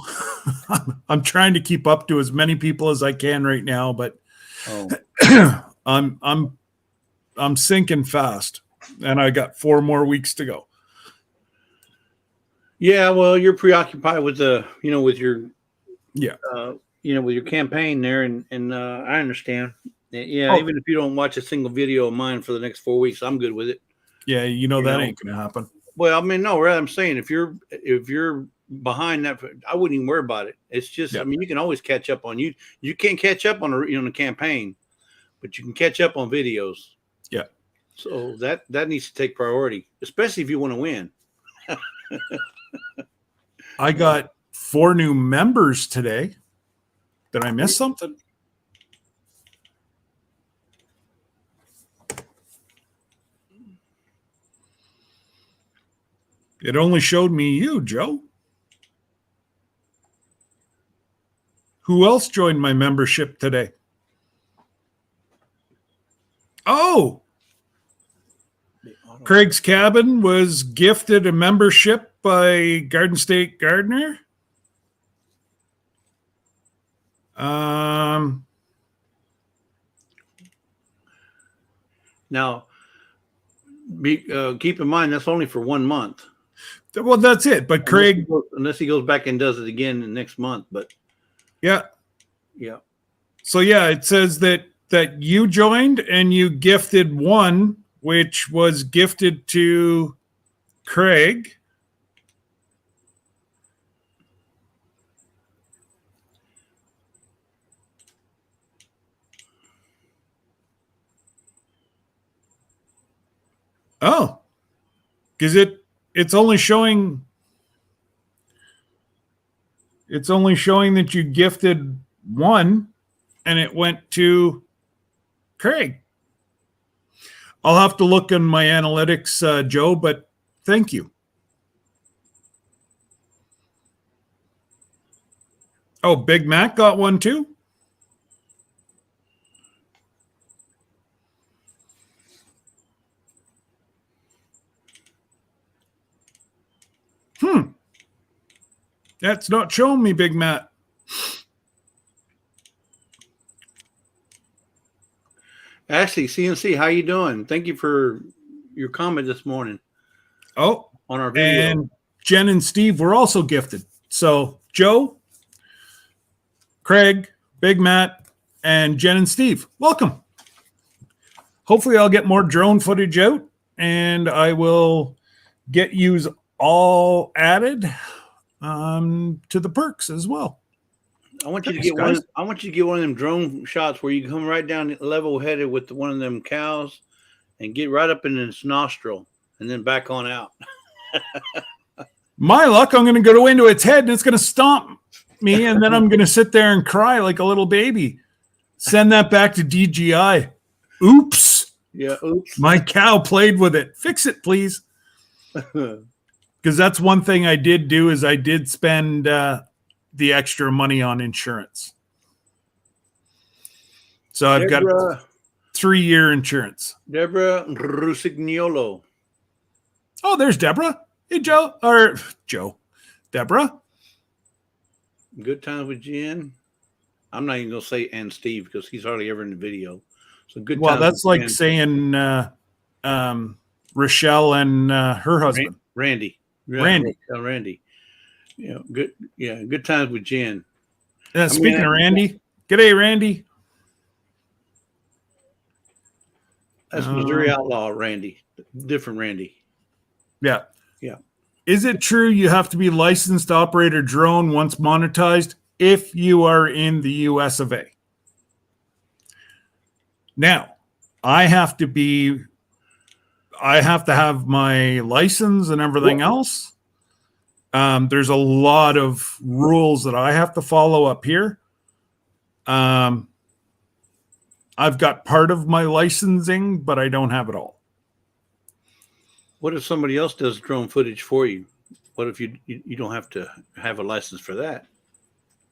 I'm trying to keep up to as many people as I can right now, but I'm sinking fast, and I got 4 more weeks to go. Yeah, well, you're preoccupied with with your with your campaign there, and I understand. Yeah, even if you don't watch a single video of mine for the next 4 weeks, I'm good with it. Yeah, that ain't gonna happen. Well, I mean, no, rather I'm saying if you're behind that, I wouldn't even worry about it. It's just, I mean, you can always catch up on you. You can't catch up on the campaign, but you can catch up on videos. Yeah. So that needs to take priority, especially if you want to win. I got 4 new members today. Did I miss something? It only showed me you, Joe. Who else joined my membership today? Oh, Craig's Cabin was gifted a membership by Garden State Gardener. Now, keep in mind that's only for 1 month. Well, that's it. But Craig, unless he goes back and does it again the next month. But yeah. So yeah, it says that you joined and you gifted one, which was gifted to Craig. Oh, because it's only showing that you gifted one and it went to Craig. I'll have to look in my analytics, Joe, but thank you. Oh, Big Mac got one too? That's not showing me, Big Matt. Ashley, CNC, how you doing? Thank you for your comment this morning. Oh, on our video. And Jen and Steve were also gifted. So Joe, Craig, Big Matt, and Jen and Steve, welcome. Hopefully I'll get more drone footage out and I will get yous all added to the perks as well. I want you to get one. I want you to get one of them drone shots where you come right down level headed with one of them cows and get right up in its nostril and then back on out. My luck, I'm going to go into its head and it's going to stomp me and then I'm going to sit there and cry like a little baby. Send that back to DGI. Oops. Yeah, oops. My cow played with it. Fix it, please. Because that's one thing I did do is I did spend the extra money on insurance. So I've got 3-year insurance. Deborah Rusignolo. Oh, there's Deborah. Hey, Joe. Or Joe. Deborah. Good times with Jen. I'm not even going to say and Steve because he's hardly ever in the video. So good. Well, that's like Jen. Saying Rochelle and her husband. Randy. Yeah, good. Yeah, good times with Jen. Yeah, speaking of Randy, g'day, Randy. That's Missouri Outlaw Randy, different Randy. Yeah. Yeah. Is it true you have to be licensed to operate a drone once monetized if you are in the US of A? Now, I have to have my license and everything else. There's a lot of rules that I have to follow up here. I've got part of my licensing, but I don't have it all. What if somebody else does drone footage for you? What if you don't have to have a license for that?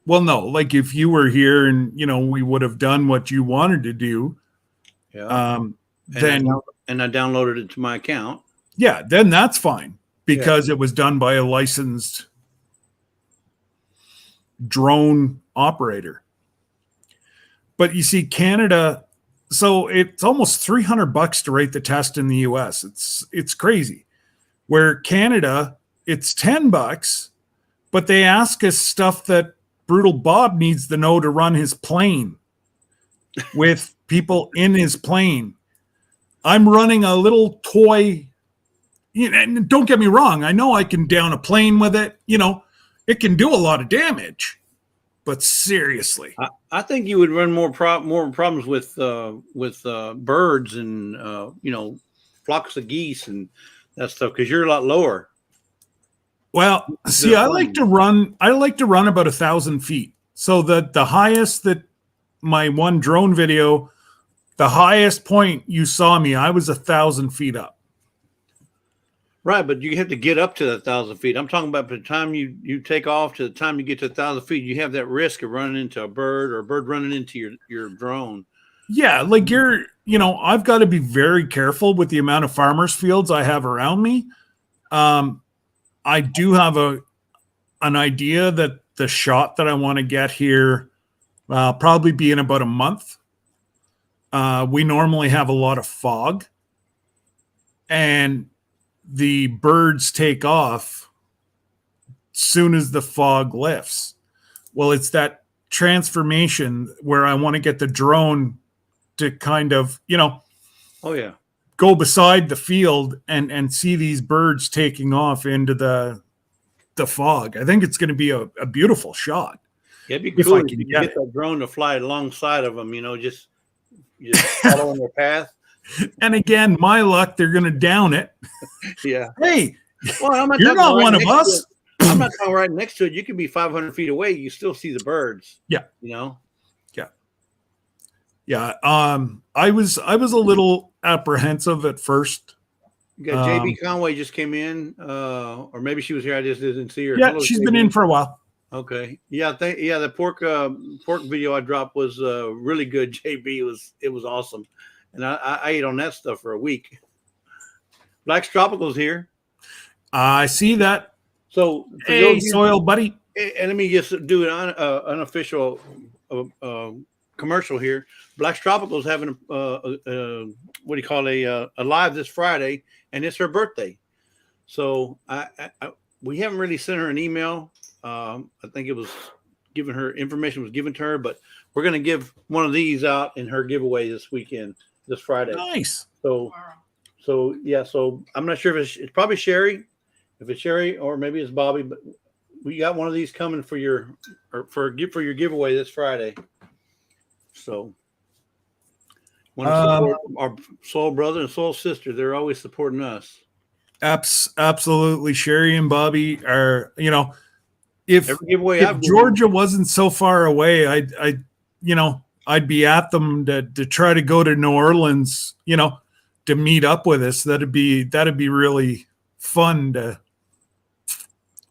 Well, no, like if you were here and, we would have done what you wanted to do. Yeah. Then I downloaded it to my account. Yeah, then that's fine because it was done by a licensed drone operator. But you see, Canada, so it's almost $300 to rate the test in the US. It's crazy. Where Canada, it's $10, but they ask us stuff that Brutal Bob needs to know to run his plane with people in his plane. I'm running a little toy. And don't get me wrong. I know I can down a plane with it. It can do a lot of damage. But seriously, I think you would run more problems with birds and flocks of geese and that stuff because you're a lot lower. Well, see, I like to run about 1,000 feet. So the highest that my one drone video, the highest point you saw me, I was 1,000 feet up. Right, but you have to get up to the 1,000 feet. I'm talking about by the time you take off to the time you get to 1,000 feet, you have that risk of running into a bird or a bird running into your drone. Yeah, like I've got to be very careful with the amount of farmers fields I have around me. I do have an idea that the shot that I want to get here probably be in about a month. We normally have a lot of fog, and the birds take off soon as the fog lifts. Well, it's that transformation where I want to get the drone to kind of, Oh yeah, go beside the field and see these birds taking off into the fog. I think it's going to be a beautiful shot. yeah, it'd be If cool I if can you get get that drone to fly alongside of them. Just following their path. And again, my luck, they're going to down it. Yeah. Hey, Well, I'm you're not one of next to us. it. I'm not talking right next to it. You could be 500 feet away. You still see the birds. Yeah. Yeah. I was a little apprehensive at first. You got JB Conway just came in, or maybe she was here. I just didn't see her. Yeah, Hello, she's JB. been in for a while. Okay. Yeah. The pork video I dropped was really good. JB it was awesome, and I ate on that stuff for a week. Black's Tropical's here. I see that. So hey, soil buddy. And let me just do an unofficial commercial here. Black's Tropical's having a live this Friday, and it's her birthday. So we haven't really sent her an email. I think it was information was given to her, but we're going to give one of these out in her giveaway this Friday. Nice. So yeah. So I'm not sure if it's probably Sherry. If it's Sherry or maybe it's Bobby, but we got one of these coming for your giveaway this Friday. So want to support our soul brother and soul sister. They're always supporting us. Absolutely. Sherry and Bobby are, if Georgia wasn't so far away, I'd be at them to try to go to New Orleans, to meet up with us. That'd be really fun to.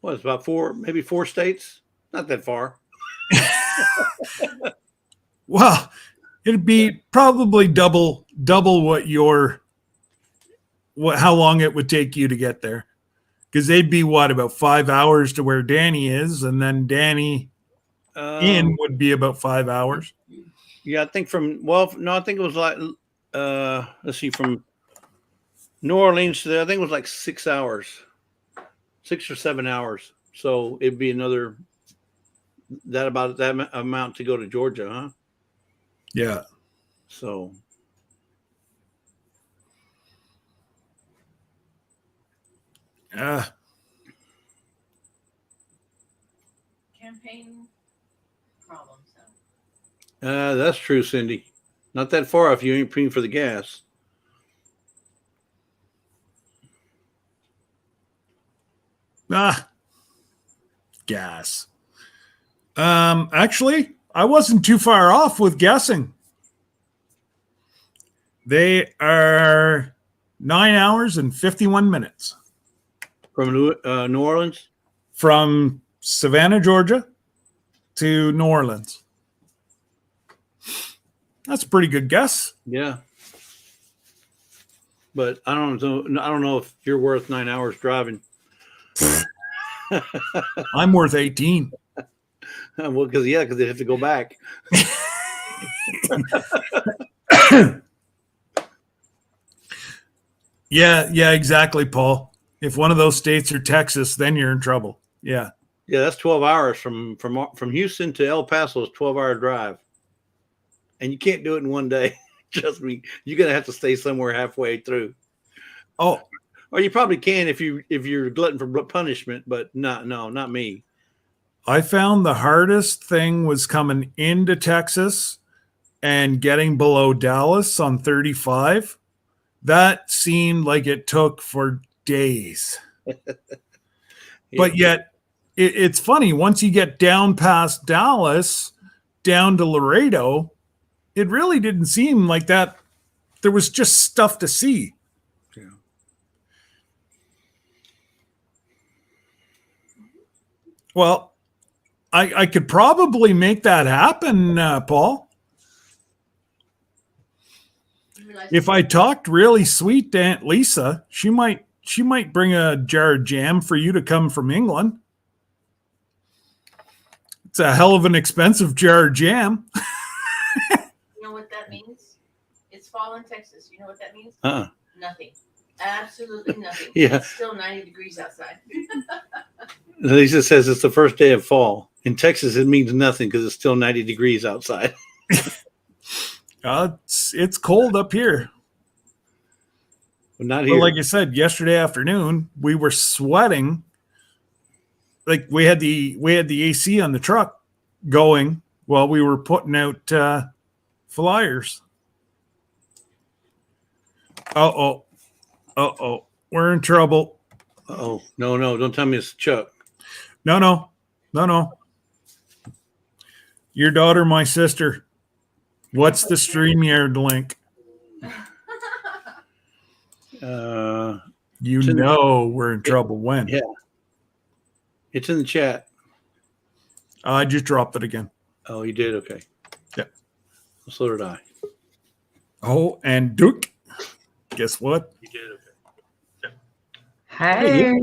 Well, it's about maybe four states. Not that far. Well, it'd be probably double how long it would take you to get there. Because they'd be about 5 hours to where Danny is, and then Danny would be about 5 hours. Yeah, I think I think it was like let's see, from New Orleans to there, I think it was like 6 hours. 6 or 7 hours. So it'd be about that amount to go to Georgia, huh? Yeah. So campaign problems. that's true, Cindy. Not that far if you ain't paying for the gas. Gas. Actually, I wasn't too far off with guessing. They are 9 hours and 51 minutes. From New Orleans? From Savannah, Georgia to New Orleans. That's a pretty good guess. Yeah. But I don't know if you're worth 9 hours driving. I'm worth 18. Well, because they have to go back. Yeah, exactly, Paul. If one of those states are Texas, then you're in trouble. Yeah. Yeah, that's 12 hours from Houston to El Paso is 12-hour drive. And you can't do it in one day. Trust me, you're gonna have to stay somewhere halfway through. Oh. Or you probably can if you're a glutton for punishment, but not me. I found the hardest thing was coming into Texas and getting below Dallas on 35. That seemed like it took for days. Yeah. But yet, it's funny. Once you get down past Dallas, down to Laredo, it really didn't seem like that. There was just stuff to see. Well, I could probably make that happen, Paul. If I talked really sweet to Aunt Lisa, she might bring a jar of jam for you to come from England. It's a hell of an expensive jar of jam. You know what that means? It's fall in Texas. You know what that means? Nothing. Absolutely nothing. Yeah. It's still 90 degrees outside. Lisa says it's the first day of fall. In Texas, it means nothing because it's still 90 degrees outside. It's cold up here. But not But here. like I said, yesterday afternoon we were sweating. Like we had the AC on the truck going while we were putting out flyers. Uh-oh. We're in trouble. Oh, no. Don't tell me it's Chuck. No. Your daughter, my sister. What's the StreamYard link? You know we're in trouble when. Yeah. It's in the chat. I just dropped it again. Oh, you did? Okay. Yeah. So did I. Oh, and Duke. Guess what? You did? Okay. Hey.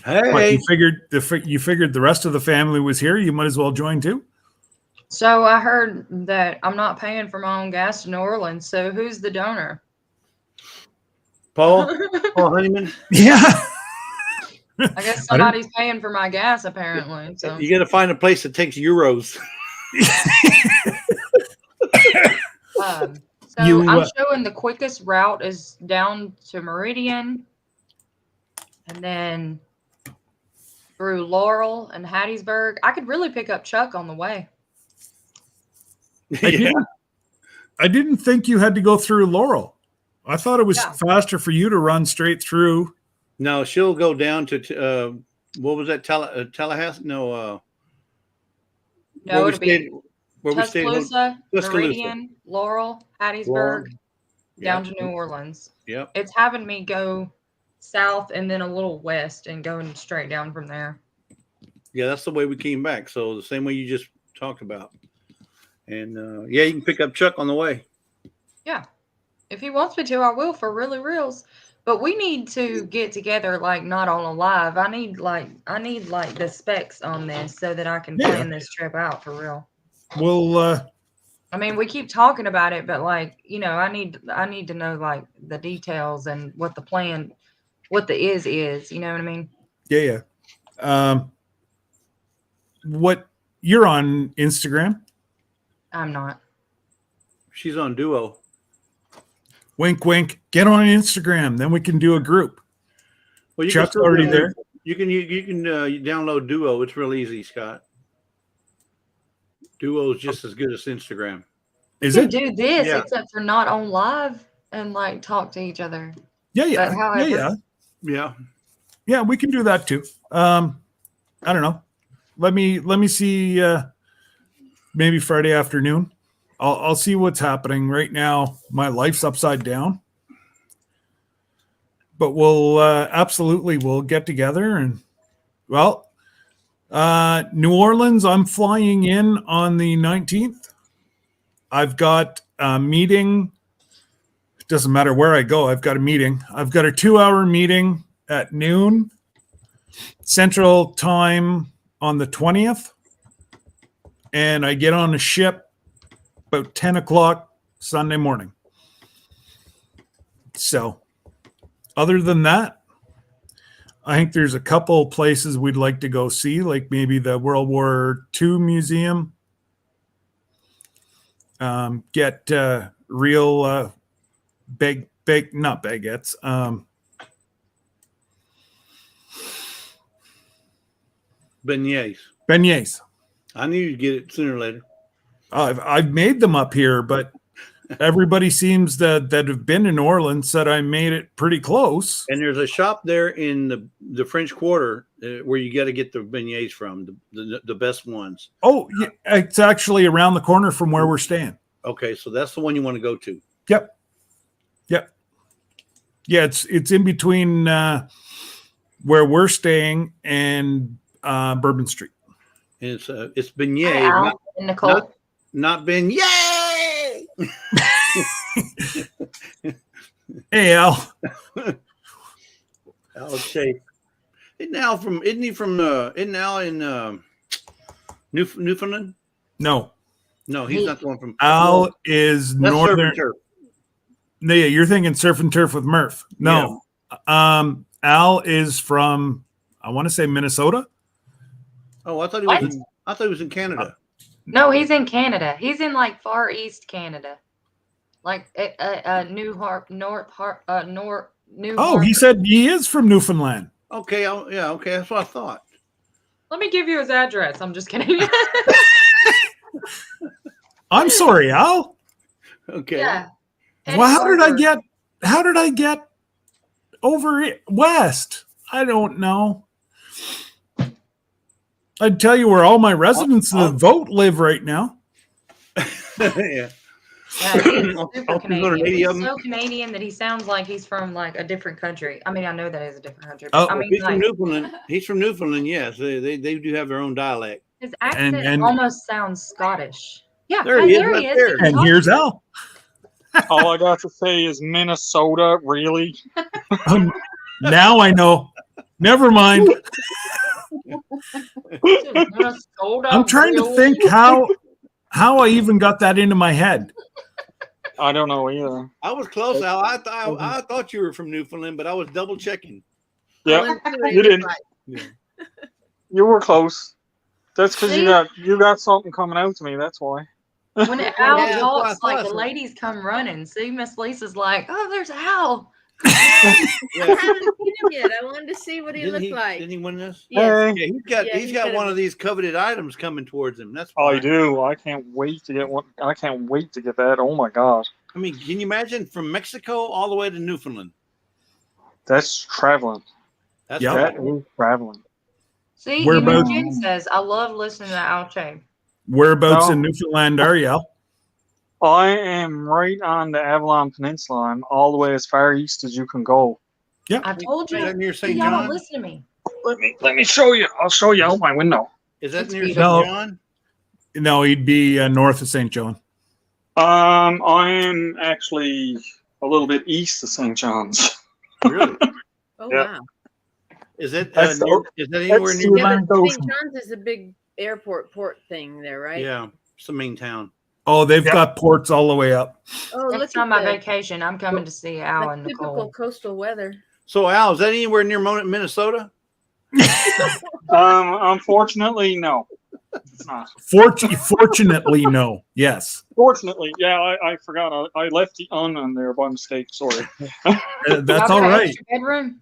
Hey. What, you figured the rest of the family was here. You might as well join too. So I heard that I'm not paying for my own gas to New Orleans. So who's the donor? Paul Honeyman. Yeah. I guess somebody's paying for my gas apparently. So You got to find a place that takes euros. I'm showing the quickest route is down to Meridian and then through Laurel and Hattiesburg. I could really pick up Chuck on the way. I didn't think you had to go through Laurel. I thought it was faster for you to run straight through. No, she'll go down to what was that? Tallahassee? No. No, it'll be Tuscaloosa, Meridian, Laurel, Hattiesburg, down to New Orleans. Yep. It's having me go south and then a little west and going straight down from there. Yeah, that's the way we came back. So the same way you just talked about. And you can pick up Chuck on the way. Yeah. If he wants me to, I will for really reals. But we need to get together, like not on a live. I need the specs on this so that I can plan this trip out for real. Well, I mean, we keep talking about it, but like, I need to know like the details and what the plan, what the is, you know what I mean? Yeah. What you're on Instagram? I'm not. She's on Duo. Wink, wink. Get on Instagram. Then we can do a group. Well, Chuck's already there. You can download Duo. It's real easy, Scott. Duo is just as good as Instagram. Is we it? Do this except for not on live and like talk to each other. Yeah. But however, Yeah, we can do that too. I don't know. Let me see. Maybe Friday afternoon. I'll see what's happening right now. My life's upside down, but we'll get together and New Orleans. I'm flying in on the 19th. I've got a meeting. It doesn't matter where I go. I've got a meeting. I've got a 2-hour meeting at noon Central Time on the 20th. And I get on a ship about 10 o'clock Sunday morning. So other than that, I think there's a couple places we'd like to go see, like maybe the World War II Museum. Get real not baguettes. Beignets. I knew you'd get it sooner or later. I've made them up here, but everybody seems that have been in New Orleans said I made it pretty close. And there's a shop there in the French Quarter where you got to get the beignets from, the best ones. Oh, yeah, it's actually around the corner from where we're staying. Okay, so that's the one you want to go to. Yep. Yeah, it's in between where we're staying and Bourbon Street. It's Hi, beignet, Al and Nicole. not beignet. Hey, Al. Al Shape. Isn't Al in Newfoundland? No, No, he's not the one from Al is That's Surf and northern. Turf. No, yeah, you're thinking Surf and Turf with Murph. No, Al is from, I want to say, Minnesota. Oh, I thought he What? was. I thought he was in Canada. No, he's in Canada. He's in like far east Canada, like New Oh, he said he is from Newfoundland. Okay, okay, that's what I thought. Let me give you his address. I'm just kidding. I'm sorry, Al. Okay. Yeah. Well, how did I get over it west? I don't know. I'd tell you where all my residents of the vote live right now. Yeah. Yeah, he is super I'll Canadian. 280 He's of 'em. so Canadian that he sounds like he's from like a different country. I mean, I know that is a different country. Oh, But I mean, He's from like, Newfoundland. He's from Newfoundland. Yes, they do have their own dialect. his accent and- almost sounds Scottish. Yeah, There he is, there right he is. there. He can And talk here's to you. Al. All I got to say is Minnesota, really? Now I know. Never mind. Minnesota, I'm trying to really? think how I even got that into my head. I don't know either. I was close, Al. I thought you were from Newfoundland, but I was double checking. Yeah, you didn't. You were close. That's because See? you got something coming out to me. That's why. When Al that's what I talks, like thought. the ladies come running. See, Miss Lisa's like, "Oh, there's Al." I haven't seen him yet. I wanted to see what he Didn't looked like. Didn't he win this? Yes. Hey, Yeah, Yeah, he's got got one him. of these coveted items coming towards him. That's I fine. do. I can't wait to get one. I can't wait to get that. Oh my god, I mean, can you imagine from Mexico all the way to Newfoundland? that's traveling. That's Yeah. That is traveling. See, We're you know, both- Jen says, "I love listening to Al Che." Whereabouts No. in Newfoundland are you, Al? I am right on the Avalon Peninsula. I'm all the way as far east as you can go. I told you. Is that near See, St. y'all don't John? listen to me. Let me show you. I'll show you out my window. Is that It's near St. beautiful. John? No, he'd be north of St. John. I'm actually a little bit east of St. John's. Really? Oh Yeah. wow. Is that That's is that anywhere that's near? the- Yeah, Atlantic but St. Ocean. John's is a big airport port thing there, right? Yeah, it's the main town. Oh, they've Yeah. got ports all the way up. Oh, Next look time at I the, vacation, I'm coming to see Al and typical Nicole. coastal weather. So, Al, is that anywhere near Minnesota? Unfortunately, no. It's not. Fortunately, no. Yes. Fortunately, yeah, I forgot. I left the on there by mistake. Sorry. That's Y'all all got an right. extra bedroom.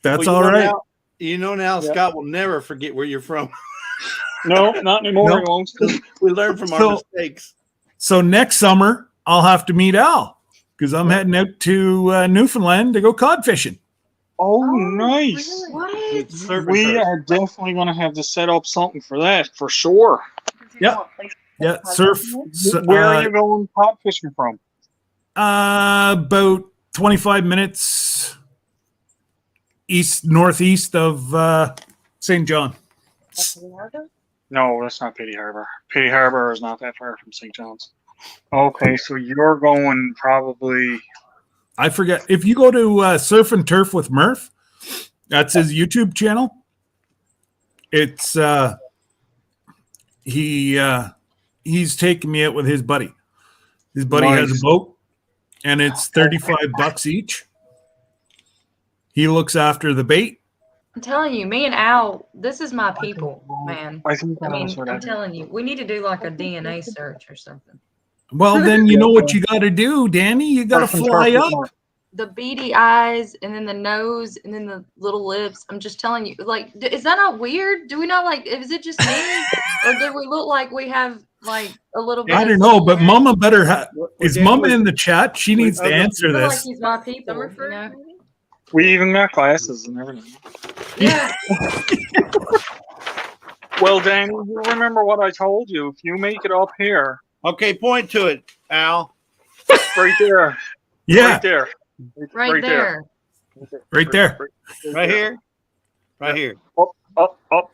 That's Well, all right. Now, you know now, Yeah. Scott will never forget where you're from. No, not anymore. No. I won't. We learn from our So- mistakes. So next summer, I'll have to meet Al because I'm heading out to Newfoundland to go cod fishing. Oh, nice. really? What? Surf and We turf. are definitely going to have to set up something for that for sure. Yeah. Yeah, surf. Where are you going pot fishing from? About 25 minutes northeast of St. John. No, that's not Petty Harbor. Petty Harbor is not that far from St. John's. Okay, so you're going probably. I forget if you go to Surf and Turf with Murph. That's his YouTube channel. It's he's taking me out with his buddy. His buddy has Nice. a boat, and it's $35 each. He looks after the bait. I'm telling you, me and Al, this is my people, man. I think I mean, that's what I'm telling you, we need to do like a DNA search or something. Well, then you know what you got to do, Danny. You got to Surf and fly turf up. with The beady eyes, and then the nose, and then the little lips. I'm just telling you, like, is that not weird? Do we not like? Is it just me, or do we look like we have like a little bit? I of don't know, but something? Mama better have. What- Is what Mama day in the chat? She needs to I answer I feel like this. he's my people. Summer You fur, know? maybe? We even got glasses and everything. Yeah. Well, Danny, you remember what I told you. If you make it up here, Okay, point to it, Al. right there, Yeah, right there, Right there. right there. Right here. Right here. Up. Up.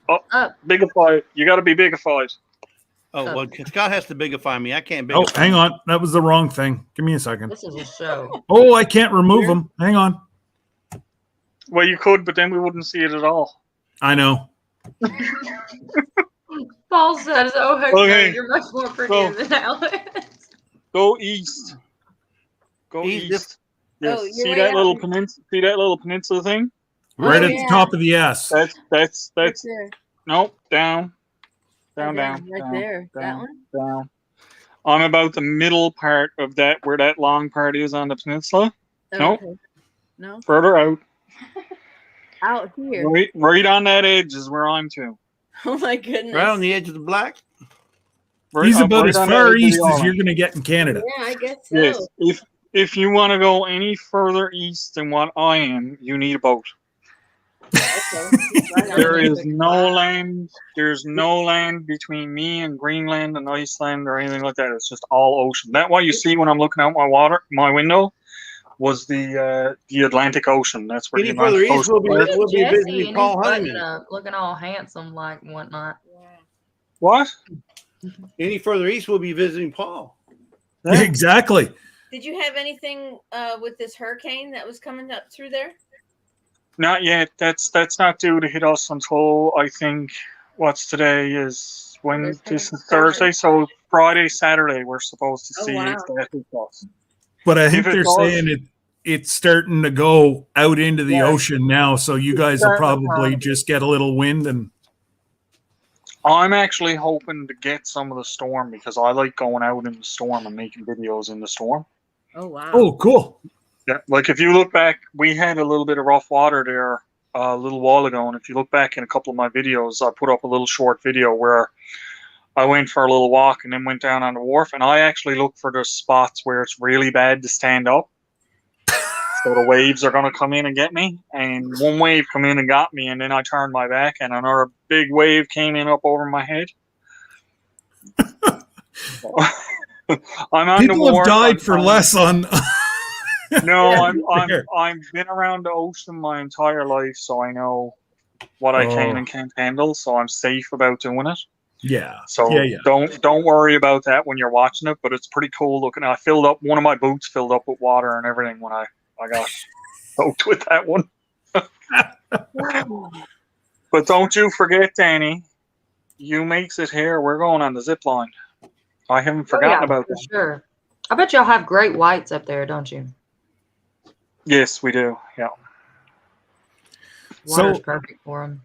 Bigify it. You got to be bigified. Oh, well, Scott has to bigify me. I can't Oh, bigify hang me. on. That was the wrong thing. Give me a second. This is a show. Oh, I can't remove them. Hang on. Well, you could, but then we wouldn't see it at all. I know. Paul says, "Oh heck Okay. no, you're much more prettier Go. than Alex." Go east. Go East. east. Yes. Oh, you're See way that out little in- peninsula? See that little peninsula thing? Right Oh, at the yeah. top of the S. That's Right there. nope. Down. Oh, Down. right down, there. That down. one. Down. I'm about the middle part of that, where that long part is on the peninsula. Oh, Nope. okay. No, Further out. out here. Right on that edge is where I'm to. Oh my goodness. Right on the edge of the black. He's I'm about right as on that far edge of the east as island. you're going to get in Canada. Yeah, I guess so. Yes. If you want to go any further east than what I am, you need a boat. Okay. Right on There there. is no land. There's no land between me and Greenland and Iceland or anything like that. It's just all ocean. That's why you see when I'm looking out my window, was the Atlantic Ocean. That's where Any the Atlantic further east, Ocean we'll be- is. we'll be Jesse visiting and Paul his button Honeyman. up, looking all handsome like and whatnot. What? Any further east, we'll be visiting Paul. Yeah. Exactly. Did you have anything with this hurricane that was coming up through there? Not yet. That's not due to hit us until, I think, what's today is when Thursday. this is Thursday. So Friday, Saturday, we're supposed to Oh, see wow. if that hits us. But I think If it they're does- saying it's starting to go out into the Yeah. ocean now. So you guys will Starting to probably turn. just get a little wind and I'm actually hoping to get some of the storm because I like going out in the storm and making videos in the storm. Oh wow. oh, cool. Yeah, like if you look back, we had a little bit of rough water there a little while ago, and if you look back in a couple of my videos, I put up a little short video where I went for a little walk and then went down on the wharf, and I actually look for the spots where it's really bad to stand up. So the waves are going to come in and get me, and one wave come in and got me, and then I turned my back, and another big wave came in up over my head. I'm on the People have wharf. died for less on. No, Yeah. I'm been around the ocean my entire life, so I know what I can Oh. and can't handle. So I'm safe about doing it. Yeah. So Yeah. don't worry about that when you're watching it. But it's pretty cool looking. I filled up one of my boots, filled up with water and everything when I got soaked with that one. But don't you forget, Danny, you makes it here. We're going on the zip line. I haven't forgotten about for that. sure. I bet y'all have great whites up there, don't you? Yes, we do. Yeah. Water's So- perfect for them.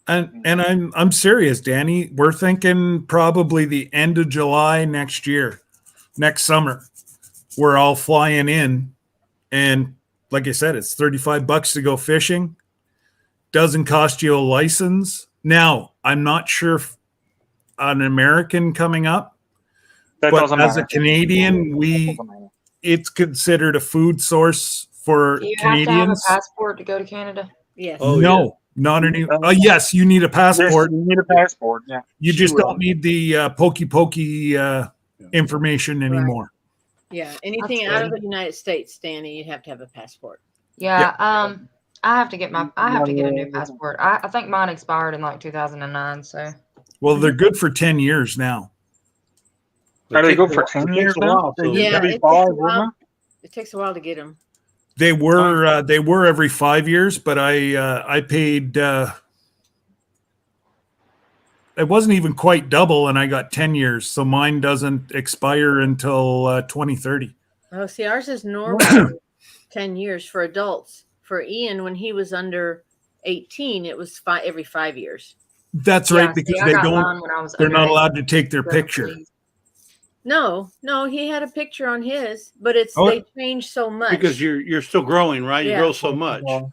And I'm serious, Danny. We're thinking probably the end of July next year, next summer. We're all flying in, and like I said, it's $35 to go fishing. Doesn't cost you a license. Now, I'm not sure if an American coming up, That but doesn't as matter. a Canadian, it's considered a food source for Do you have to have a Canadians. passport to go to Canada? Yes. Oh, No, not any. Yes, you need a Yes, passport. you need a passport. Yeah. You just Sure. don't need the pokey information anymore. Yeah. Anything That's out of good. the United States, Danny, you have to have a passport. Yeah. I have to get a new passport. I think mine expired in like 2009. So Well, they're good for 10 years now. Are they It good takes for a- 10 it years takes a now? while, They so- used Yeah, to be it takes 5, a while. wasn't It takes a while to get them. They were every 5 years, but I paid it wasn't even quite double, and I got 10 years, so mine doesn't expire until 2030. Oh, see, ours is normal 10 years for adults. For Ian, when he was under 18, it was every 5 years. That's Yeah, right, because see, I they got don't. mine when I was They're not underage. allowed to take their So picture. please. No, he had a picture on his, but Oh. they changed so much. because you're still growing, right? You Yeah. grow so much, it?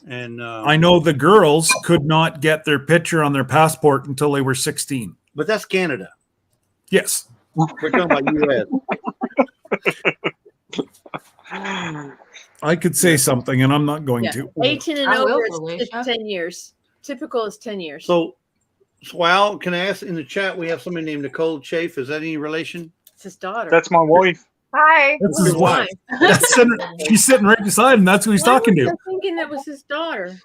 and I know the girls could not get their picture on their passport until they were 16. but that's Canada. Yes. We're talking about U.S. I could say something, and I'm not going Yeah. to. 18 and I will, over, Felicia. it's 10 years. Typical is 10 years. So, Al, can I ask in the chat? We have somebody named Nicole Chafe. Is that any relation? It's his daughter. That's my wife. Hi. That's His his wife. wife. That's she's sitting right beside him. That's who he's Why talking was to. I thinking that was his daughter.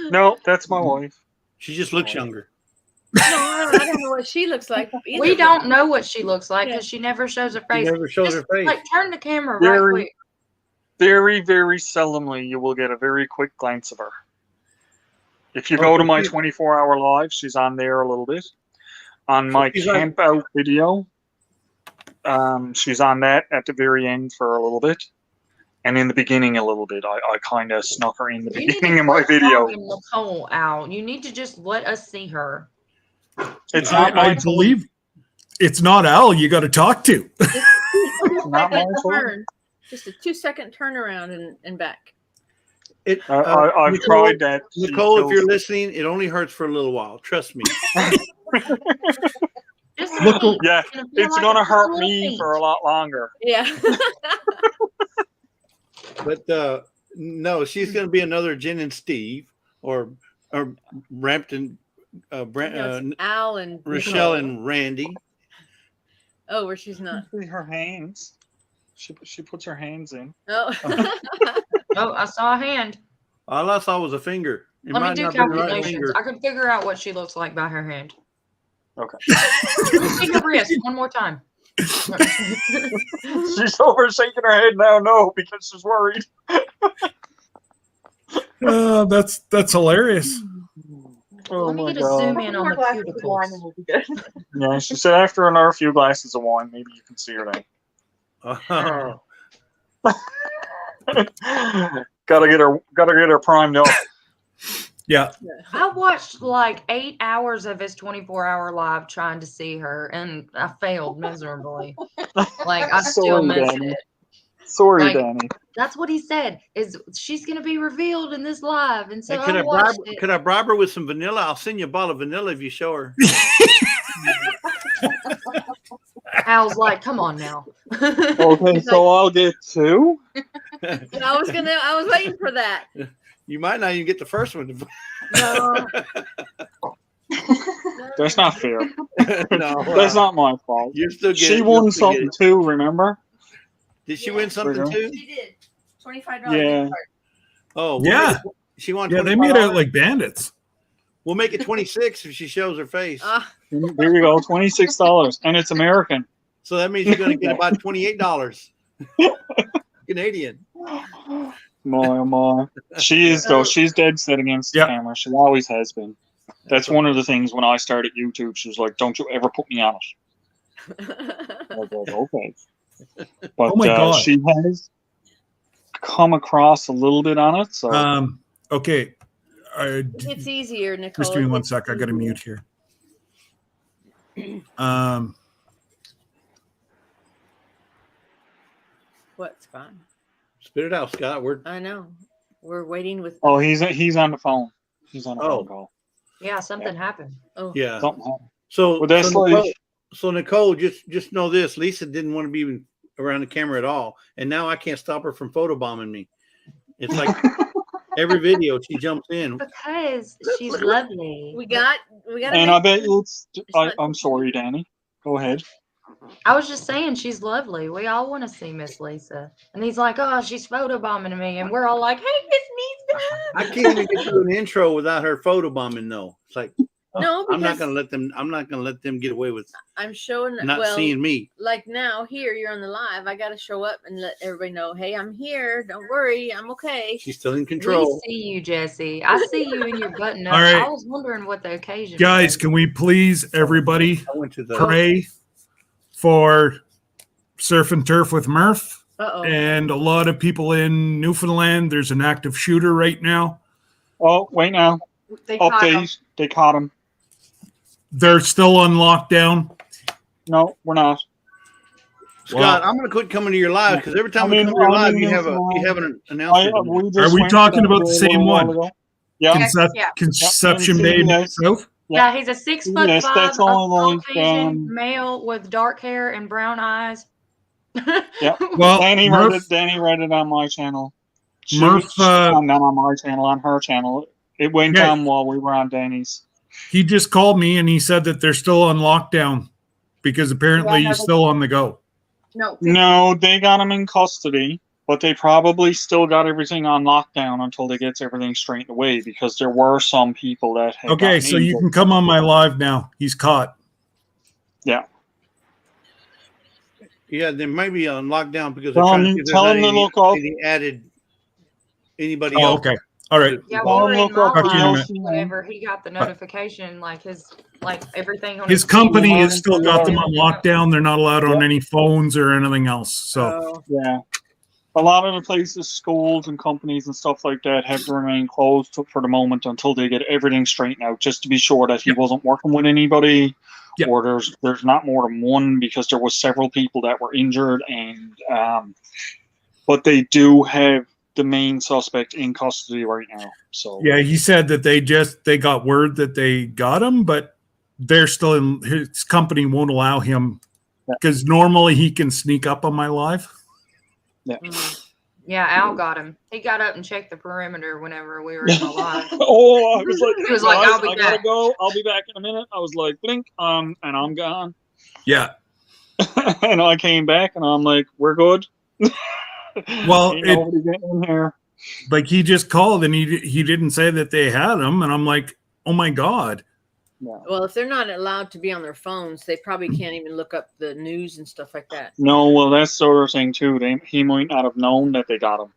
No, that's my wife. She just looks younger. No, I don't know what she looks like. Either. We don't know what she looks like because she never shows her She face. never shows her face. Like, turn the camera right Very, quick. very, very seldomly you will get a very quick glance of her. If you Oh, go to so my she's- 24-hour live, she's on there a little bit. On my she's like- camp out video, she's on that at the very end for a little bit. And in the beginning a little bit. I kind of snuck her in the You need beginning to of my quit video. calling Nicole out. You need to just let us see her. It's not I my believe it's not Al you got to talk to. Not my fault. turn. Just a 2-second turnaround and back. I've Nicole- tried that. She Nicole, if kills you're it. listening, it only hurts for a little while. Trust me. Just Look, see. Yeah, It's gonna feel it's like gonna a hurt little me pinch. for a lot longer. Yeah. But no, she's going to be another Jen and Steve or Rampton, No, it's Al and Rochelle Nicole. and Randy. Oh, where she's not. See her hands. She puts her hands in. Oh. Oh, I saw a hand. All I saw was a finger. It Let me might do not be the right calculations. finger. I can figure out what she looks like by her hand. Okay. See her wrist one more time. She's over shaking her head now, no, because she's worried. That's hilarious. Oh Let me my get a zoom god. in on the cuticles. Yeah, she said after another few glasses of wine, maybe you can see her then. Oh. gotta get her primed up. Yeah. I watched like 8 hours of his 24-hour live trying to see her, and I failed miserably. Like, I still Sorry, missed Danny. it. Sorry, Like, Danny. That's what he said, is she's going to be revealed in this live. And so Hey, could I I bribe? watched it. Could I bribe her with some vanilla? I'll send you a bottle of vanilla if you show her. Al's like, come on now. Okay, He's so I'll get two. I was waiting for that. You might not even get the first one. No. That's not fair. No, That's not my fault. You're still getting. She you're won still something getting- too, remember? Did she win something She too? She did. $25 Yeah. gift card. Oh, Yeah. She won. Yeah, they made out $25. like bandits. We'll make it 26 if she shows her face. Ah, There you go, $26, and it's American. So that means you're going to get about $28 Canadian. My, oh my. She is though. She's dead set against the Yep. camera. She always has been. That's one of the things when I started YouTube. She was like, "Don't you ever put me on it." I was like, "Okay." But Oh my God. she has come across a little bit on it. So Okay. it's easier, Nicole. Just give me one It's sec. I got to easier. mute here. What's fine? Spit it out, Scott. I know. We're waiting with. oh, he's on the phone. He's on a Oh. phone call. Yeah, something happened. Oh, yeah. Something happened. So, Well, that's so, like- Nicole, so Nicole, just know this: Lisa didn't want to be even around the camera at all, and now I can't stop her from photobombing me. It's like every video she jumps in. Because she's lovely. we got. And I bet you I'm sorry, Danny. Go ahead. I was just saying she's lovely. We all want to see Miss Lisa. And he's like, oh, she's photobombing me. And we're all like, hey, Miss Lisa. I can't even get through an intro without her photobombing. Though it's like No, I'm not because gonna let them. I'm not gonna let them get away with I'm showing. not well, seeing me. like now here you're on the live. I got to show up and let everybody know, hey, I'm here. Don't worry, I'm okay. She's still in We control. see you, Jesse. I see you in your button up. All right. I was wondering what the occasion Guys, was. can we please, everybody, I went to the. pray for Surf and Turf with Murph? Uh-oh. And a lot of people in Newfoundland. There's an active shooter right now. Oh, wait now. They caught him. Update. They caught him. They're still on lockdown. No, we're not. Scott, I'm gonna quit coming to your live because every time we come to your live, you have an announcement. Are we talking about the same one? Yeah. Yeah. Conception Yeah, Bay yes. South? Yeah, he's a 6'5" Yes, that's all like, Caucasian male with dark hair and brown eyes. Yeah. Well, Danny Murph, read it on my channel. Murph, not on my channel, on her channel. It went Yeah. down while we were on Danny's. he just called me and he said that they're still on lockdown because apparently he's still on the go. No, they got him in custody. But they probably still got everything on lockdown until they get everything straightened away, because there were some people that had Okay, gotten so you injured. can come on my live now. He's caught. Yeah. Yeah, they might be on lockdown because Tell they're trying to him- see if there's tell not him to any, look up. any added anybody Oh, else. okay. All right. Yeah, we Well, were in look my up Talk to you in a live minute. whenever he got the notification, like everything on His TV company Yeah. has still got them on lockdown. They're not allowed on Yeah. any phones or anything else. So Oh, Yeah. A lot of the places, schools and companies and stuff like that have to remain closed for the moment until they get everything straightened out, just to be sure that he Yep. wasn't working with anybody, Yep. or there's not more than one, because there was several people that were injured, and but they do have the main suspect in custody right now. So yeah, he said that they got word that they got him, but they're still in his company won't allow him because normally he can sneak up on my live. Yeah, Al got him. He got up and checked the perimeter whenever we were in the live. oh, I was like, He was like, "Guys, "I'll be I gotta back." go. I'll be back in a minute." I was like, blink, and I'm gone. Yeah. And I came back, and I'm like, "We're good." Well, Ain't nobody getting in here. Like he just called and he didn't say that they had him, and I'm like, oh my god. No. well, if they're not allowed to be on their phones, they probably can't even look up the news and stuff like that. No, well, that's the other thing too. He might not have known that they got him.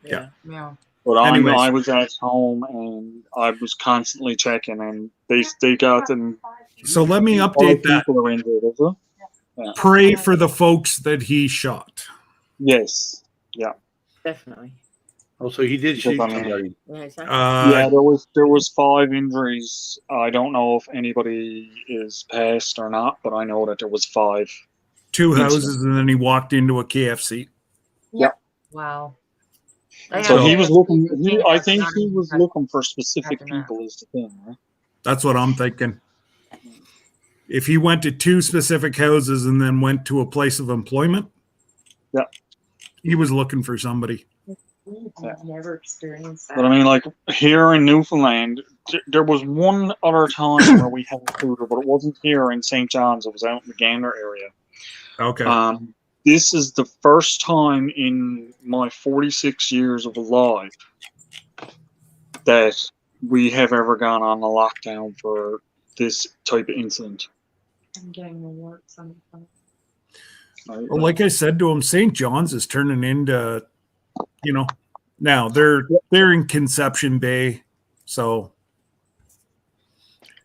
Yeah. Yeah. But Anyways. I was at home, and I was constantly checking, and they got them. So let me Other update that. people are injured, is it? Yeah. Pray for the folks that he shot. Yes. Yeah. Definitely. Oh, so he did Because, shoot I mean, somebody. Yeah, exactly. yeah, there was 5 injuries. I don't know if anybody is passed or not, but I know that there was 5. 2 houses, and then he walked into a KFC. Wow. So So- he was looking. I That's think not he even was right. looking for specific After that. people. Is the thing, right? That's what I'm thinking. If he went to 2 specific houses and then went to a place of employment, Yeah. he was looking for somebody. I've never experienced that. But I mean, like here in Newfoundland, there was one other time where we had a shooter, but it wasn't here in St. John's. It was out in the Gander area. Okay. This is the first time in my 46 years of life that we have ever gone on a lockdown for this type of incident. I'm getting the work sometimes. Well, like I said to him, St. John's is turning into, now they're in Conception Bay, so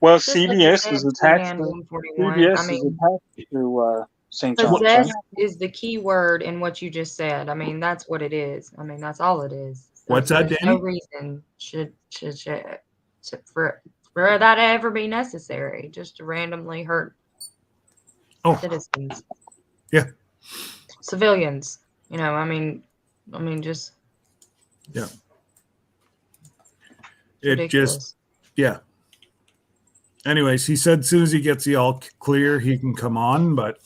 Well, Just like you CBS said, is attached. Command To, 141. CBS I is mean, attached to St. John's. possess Right? is the key word in what you just said. I mean, that's what it is. I mean, that's all it is. What's that, There's Danny? no reason for that to ever be necessary, just to randomly hurt citizens. Yeah. Civilians. I mean, just yeah. It ridiculous. just, yeah. Anyways, he said as soon as he gets the all clear, he can come on, but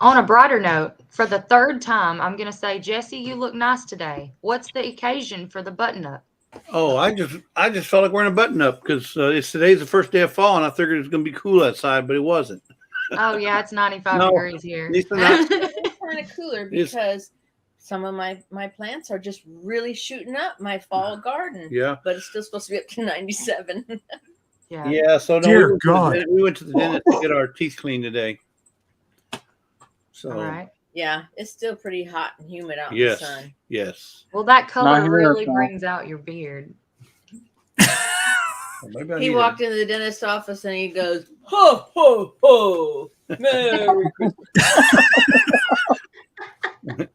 On a brighter note, for the 3rd time, I'm going to say, Jesse, you look nice today. What's the occasion for the button up? Oh, I just felt like wearing a button up because today's the first day of fall, and I figured it was going to be cool outside, but it wasn't. Oh, yeah, it's 95 No, degrees here. these are not- It's kind of cooler Yes. because some of my plants are just really shooting up my fall garden. Yeah. But it's still supposed to be up to 97. Yeah. Yeah. So no, Dear we went to the dentist to get our teeth cleaned today. So All right. Yeah, it's still pretty hot and humid out yes, in the sun. yes. Well, that color here, really so- brings out your beard. Well, maybe I He need walked into the dentist's office and he goes, ho, ho, ho. Merry Christmas. it.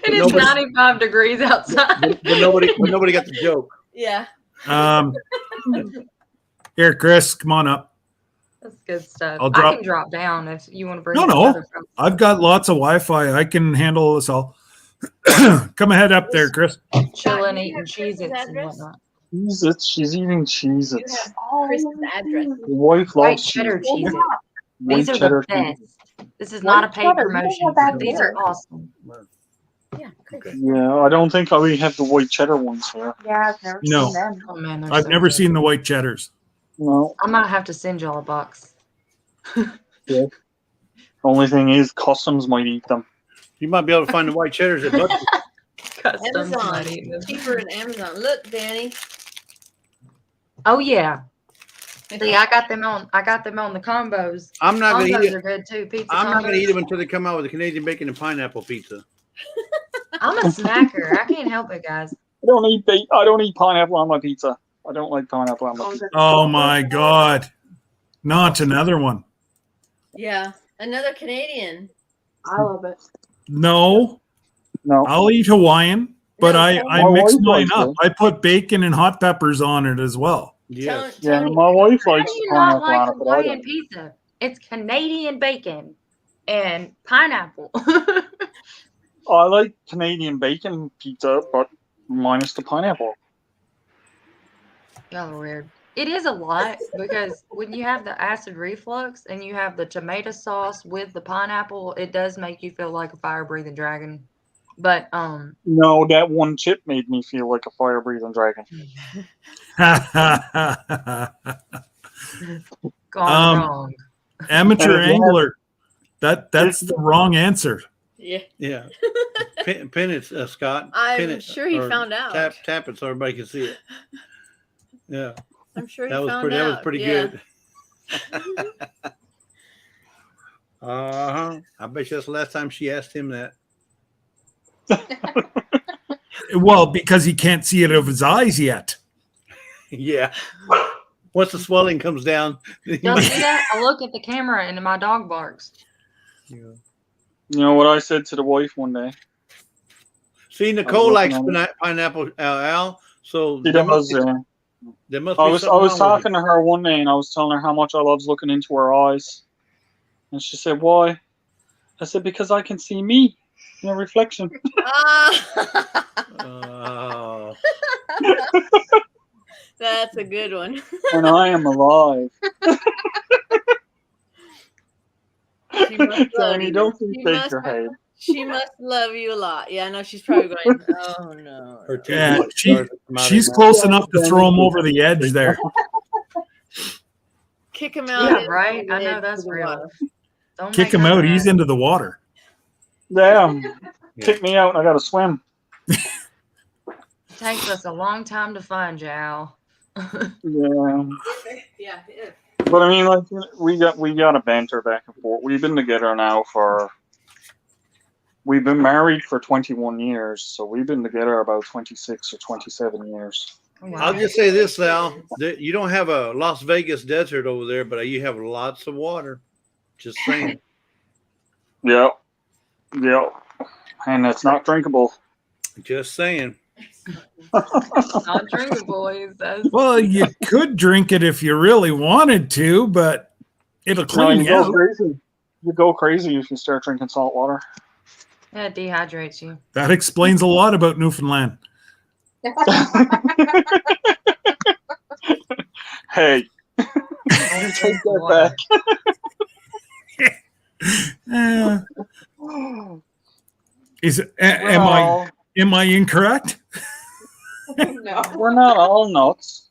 And it's Nobody- 95 degrees outside. but nobody got the joke. Yeah. Here, Chris, come on up. That's good stuff. I'll I drop- can drop down if you want to bring No, some no. other folks. I've got lots of Wi-Fi. I can handle this all. Come ahead up there, Chris. Chilling, You eating have Chris's Cheez-Its and address? whatnot. Cheez-Its. She's eating You Cheez-Its. have Chris's address. Your wife White loves cheddar Cheez-Its. Cheez-Its. White These are cheddar the Cheez-Its. best. This is not a White paid cheddar, you promotion. know that These are word. awesome. Yeah, Chris. Okay. Yeah, I don't think we have the white cheddar ones here. Yeah, I've never No. seen them. Oh man, they're I've so never good. seen the white cheddars. No. I might have to send y'all a box. Only thing is, customs might eat them. You might be able to find the white cheddars at Bucky's. Customs Amazon. not even. Cheaper than Amazon. Look, Danny. Oh yeah. See, I got them on the combos. I'm not gonna eat Combos it. are good too. Pizza I'm not gonna combos. eat them until they come out with the Canadian bacon and pineapple pizza. I'm a snacker. I can't help it, guys. I don't eat pineapple on my pizza. I don't like pineapple on my pizza. Oh my God. Not another one. Yeah, another Canadian. I love it. No, No. I'll eat Hawaiian, but No, I my mix wife mine likes up. it. I put bacon and hot peppers on it as well. Yes. Yeah, Tony, my wife How likes do you not pineapple like on it, but I Hawaiian don't. pizza? It's Canadian bacon and pineapple. I like Canadian bacon pizza, but minus the pineapple. Y'all are weird. It is a lot because when you have the acid reflux and you have the tomato sauce with the pineapple, it does make you feel like a fire-breathing dragon. But No, that one chip made me feel like a fire-breathing dragon. gone wrong. Amateur And if you have- angler. That's the wrong answer. yeah, Yeah. Pin it, Scott. I'm Pin it, sure he or found out. Tap it so everybody can see it. Yeah, I'm sure he that was found pretty. out. That was pretty Yeah. good. Uh-huh. I bet you that's the last time she asked him that. Well, because he can't see it of his eyes yet. Yeah. Once the swelling comes down. Y'all see that? I look at the camera and my dog barks. Yeah. You know what I said to the wife one day? See, Nicole likes looking at pineapple, Al. So She there does. must I be was something wrong with talking to her one day, and I was telling her how much I loves looking into her eyes, and she said, "Why?" I said, "Because I can see me in a reflection." Ah, Oh. that's a good one. And I am alive. She must love Tony, you. don't She shake must- your head. She must love you a lot. Yeah, I know she's probably going, oh no. Her teeth Yeah, are starting to come out she's of her close enough to throw him over the edge there. Kick him out. Yeah, into right. the I know edge that's of the real. water. Don't Kick make him none of out. He's that. into the water. Damn. Yeah. Kick me out and I gotta swim. It takes us a long time to find you, Al. Yeah. Yeah, yeah. But I mean, like, we got a banter back and forth. We've been together now we've been married for 21 years, so we've been together about 26 or 27 years. I'll just say this, Al. You don't have a Las Vegas desert over there, but you have lots of water. Just saying. Yep. Yep. And it's not drinkable. Just saying. Not drinkable, he says. Well, you could drink it if you really wanted to, but it'll No, clean you you go out. crazy. You go crazy if you start drinking salt water. Yeah, it dehydrates you. That explains a lot about Newfoundland. Hey, Don't take drink the that water. Uh, back. am I incorrect? No. We're not all nuts.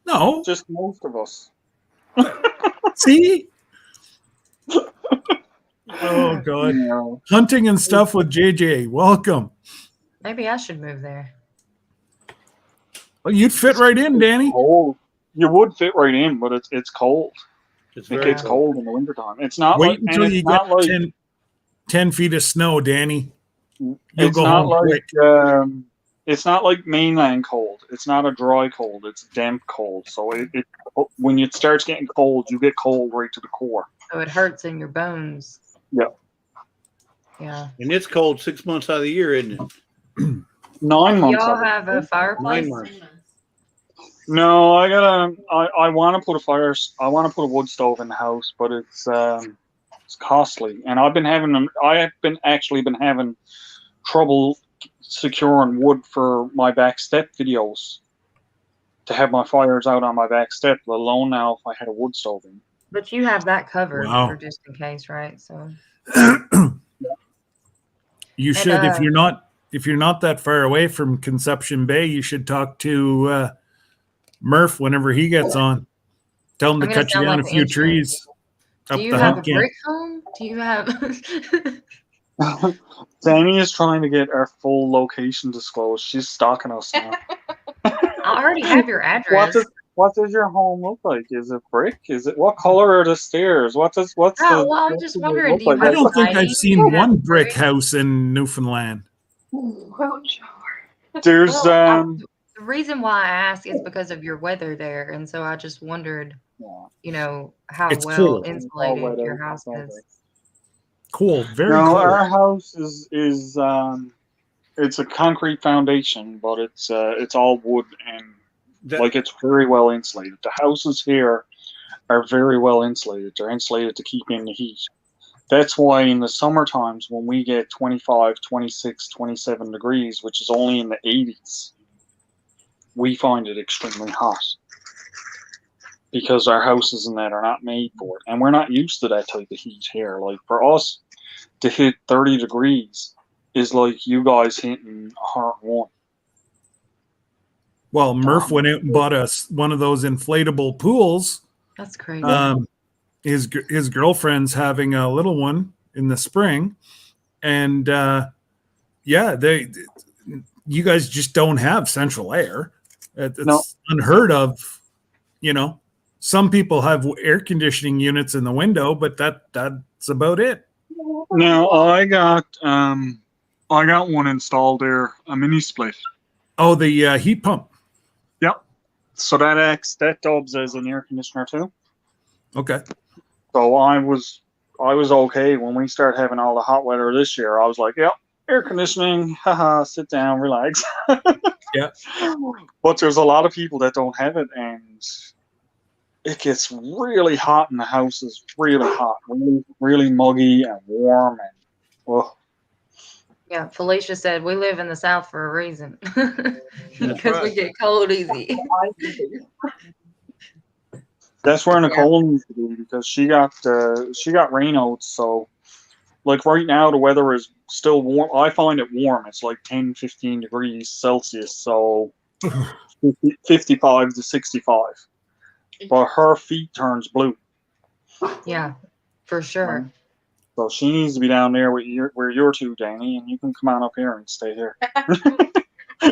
No. Just most of us. See? Oh God. You know. Hunting and stuff with JJ. Welcome. Maybe I should move there. Well, you'd fit right in, Danny. Cold. You would fit right in, but it's cold. It's It very gets cold in the wintertime. It's not Wait like until and you it's not get like 10 feet of snow, Danny. You'll it's go not home like quick. it's not like mainland cold. It's not a dry cold. It's damp cold. So it when it starts getting cold, you get cold right to the core. So it hurts in your bones. Yeah. Yeah. And it's cold 6 months out of the year, isn't it? 9 months. Y'all of it. have a fireplace? 9 months. No, I want to put a fire. I want to put a wood stove in the house, but it's costly, and I have actually been having trouble securing wood for my back step videos to have my fires out on my back step, let alone now if I had a wood stove in. But you have that covered Wow. for just in case, right? So You should, if you're not that far away from Conception Bay, you should talk to Murph whenever he gets on. Tell him to I'm gonna cut you sound down like a the few insurance trees. do up you the have a hump camp. brick home? Do you have Danny is trying to get our full location disclosed. She's stalking us now. I already have your address. What does your home look like? Is it brick? Is it what color are the stairs? What's Oh, the well, I'm what just does it wondering, look do you like? I have don't think I've siding? seen Do you have one brick brick? house in Newfoundland. There's Well, the reason why I ask is because of your weather there, and so I just wondered, how It's well cold. insulated your house is. Cold, very no, cold. our house is it's a concrete foundation, but it's all wood and it's very well insulated. The houses here are very well insulated. They're insulated to keep in the heat. That's why in the summer times when we get 25, 26, 27 degrees, which is only in the 80s, we find it extremely hot because our houses and that are not made for it. And we're not used to that type of heat here. Like for us to hit 30 degrees is like you guys hitting a hard one. Well, Murph went out and bought us one of those inflatable pools. That's crazy. His girlfriend's having a little one in the spring, and you guys just don't have central air. It's unheard of. Some people have air conditioning units in the window, but that's about it. Now I got one installed there, a mini split. Oh, the heat pump. Yep. So that dubs as an air conditioner too. Okay. So I was okay when we started having all the hot weather this year. I was like, yep, air conditioning, haha, sit down, relax. Yeah. But there's a lot of people that don't have it, and it gets really hot in the house. Is really hot, really, really muggy and warm, and well. Yeah, Felicia said we live in the South for a reason because we right. get cold easy. That's where Nicole needs to be because she got rainouts. So, like right now, the weather is still warm. I find it warm. It's like 10, 15 degrees Celsius. So, 55 to 65. But her feet turns blue. Yeah, for sure. So she needs to be down there where you're two, Danny, and you can come on up here and stay here.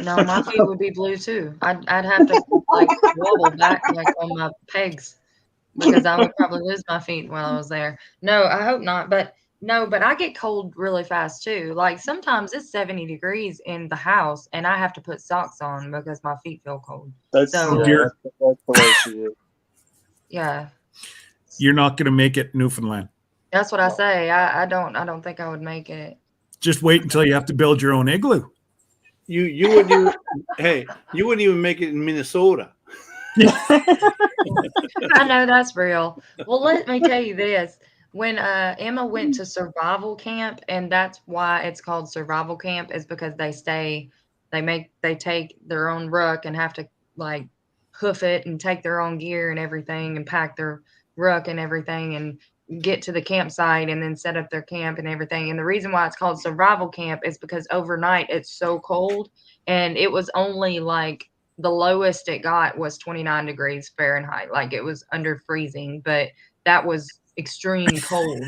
No, my feet would be blue too. I'd have to wobble back on my pegs because I would probably lose my feet while I was there. No, I hope not. But I get cold really fast too. Like sometimes it's 70 degrees in the house and I have to put socks on because my feet feel cold. That's the way she is. Yeah. You're not going to make it Newfoundland. That's what I say. I don't think I would make it. Just wait until you have to build your own igloo. You wouldn't even you wouldn't even make it in Minnesota. I know that's real. Well, let me tell you this. When Emma went to survival camp, and that's why it's called survival camp, is because they take their own ruck and have to hoof it and take their own gear and everything and pack their ruck and everything and get to the campsite and then set up their camp and everything. And the reason why it's called survival camp is because overnight it's so cold, and it was only the lowest it got was 29 degrees Fahrenheit. Like it was under freezing, but that was extreme cold,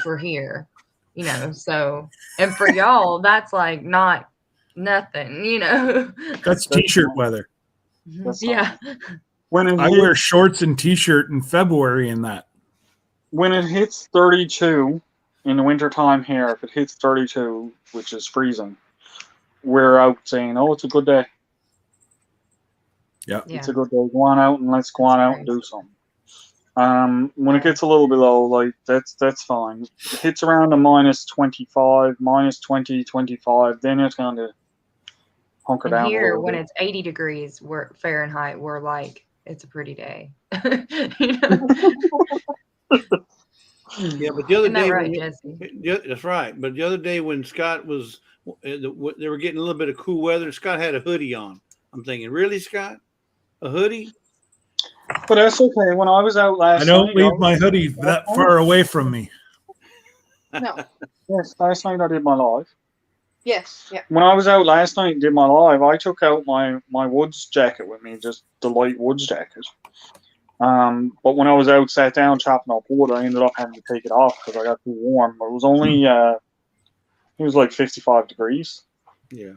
for here, so, and for y'all, that's not nothing, That's t-shirt weather. Yeah. I wear shorts and t-shirt in February in that. When it hits 32 in the wintertime here, if it hits 32, which is freezing, we're out saying, oh, it's a good day. Yeah. It's a good day. Go on out and let's go on out and do something. When it gets a little below, that's fine. It hits around a minus 25, minus 20, 25, then it's going to hunker down. Here, when it's 80 degrees Fahrenheit, we're it's a pretty day. Yeah, but the other day, right, Jesse? That's right. But the other day when Scott was, they were getting a little bit of cool weather. Scott had a hoodie on. I'm thinking, really, Scott, a hoodie? But that's okay. When I was out last night, I don't leave my hoodie that far away from me. No. Yes, last night I did my live. Yes. Yeah. When I was out last night and did my live, I took out my woods jacket with me, just the light woods jacket. But when I was out, sat down chopping up wood, I ended up having to take it off because I got too warm. But it was only It was like 55 degrees. Yeah.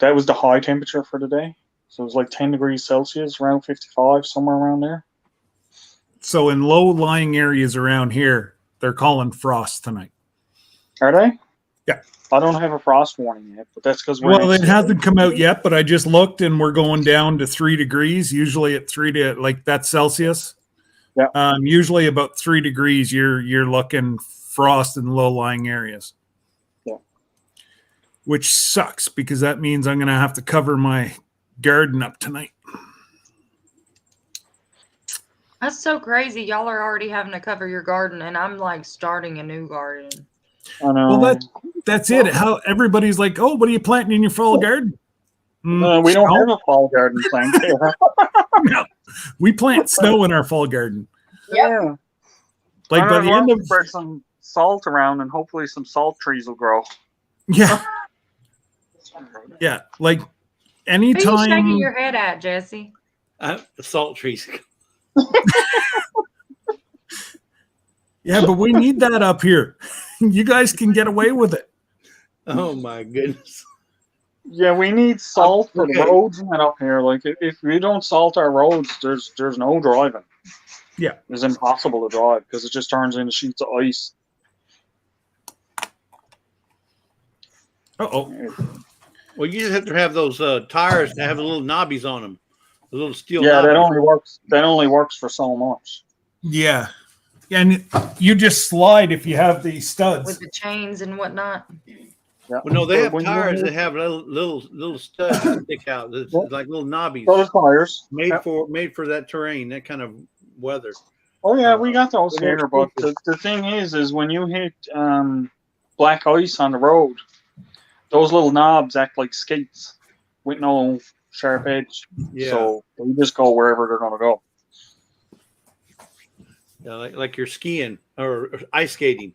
That was the high temperature for the day. So it was like 10 degrees Celsius, around 55, somewhere around there. So in low-lying areas around here, they're calling frost tonight. Are they? Yeah. I don't have a frost warning yet, but that's because we're Well, next it to hasn't come out yet, but I just looked and we're going down to 3 degrees. Usually at 3 to like that's Celsius. Yeah. Usually about 3 degrees, you're looking frost in low-lying areas. Yeah. Which sucks because that means I'm gonna have to cover my garden up tonight. That's so crazy. Y'all are already having to cover your garden, and I'm like starting a new garden. I know. Well, that's it. How everybody's like, oh, what are you planting in your fall garden? We don't Snow? have a fall garden plant here. No, we plant snow in our fall garden. Yeah. Like by the end of spread some salt around, and hopefully some salt trees will grow. yeah, yeah. Like Who are you shaking anytime. your head at, Jesse? The salt trees. Yeah, but we need that up here. You guys can get away with it. Oh my goodness. Yeah, we need salt for the Okay. roads and up here. Like if we don't salt our roads, there's no driving. Yeah. It's impossible to drive because it just turns into sheets of ice. Uh-oh. Well, you just have to have those tires that have the little knobbies on them, the little steel. Yeah, that knobbies. only works for so much. Yeah. And you just slide if you have these studs. With the chains and whatnot. Yeah. Well, no, they But have when you tires hit that have little studs that stick out. It's Yeah. like little knobbies those tires. made Yeah. for that terrain, that kind of weather. Oh yeah, we got those They're here. more But the thing is when you hit black ice on the road, those little knobs act like skates with no sharp edge. Yeah, So they just go wherever they're gonna go. yeah, like you're skiing or ice skating.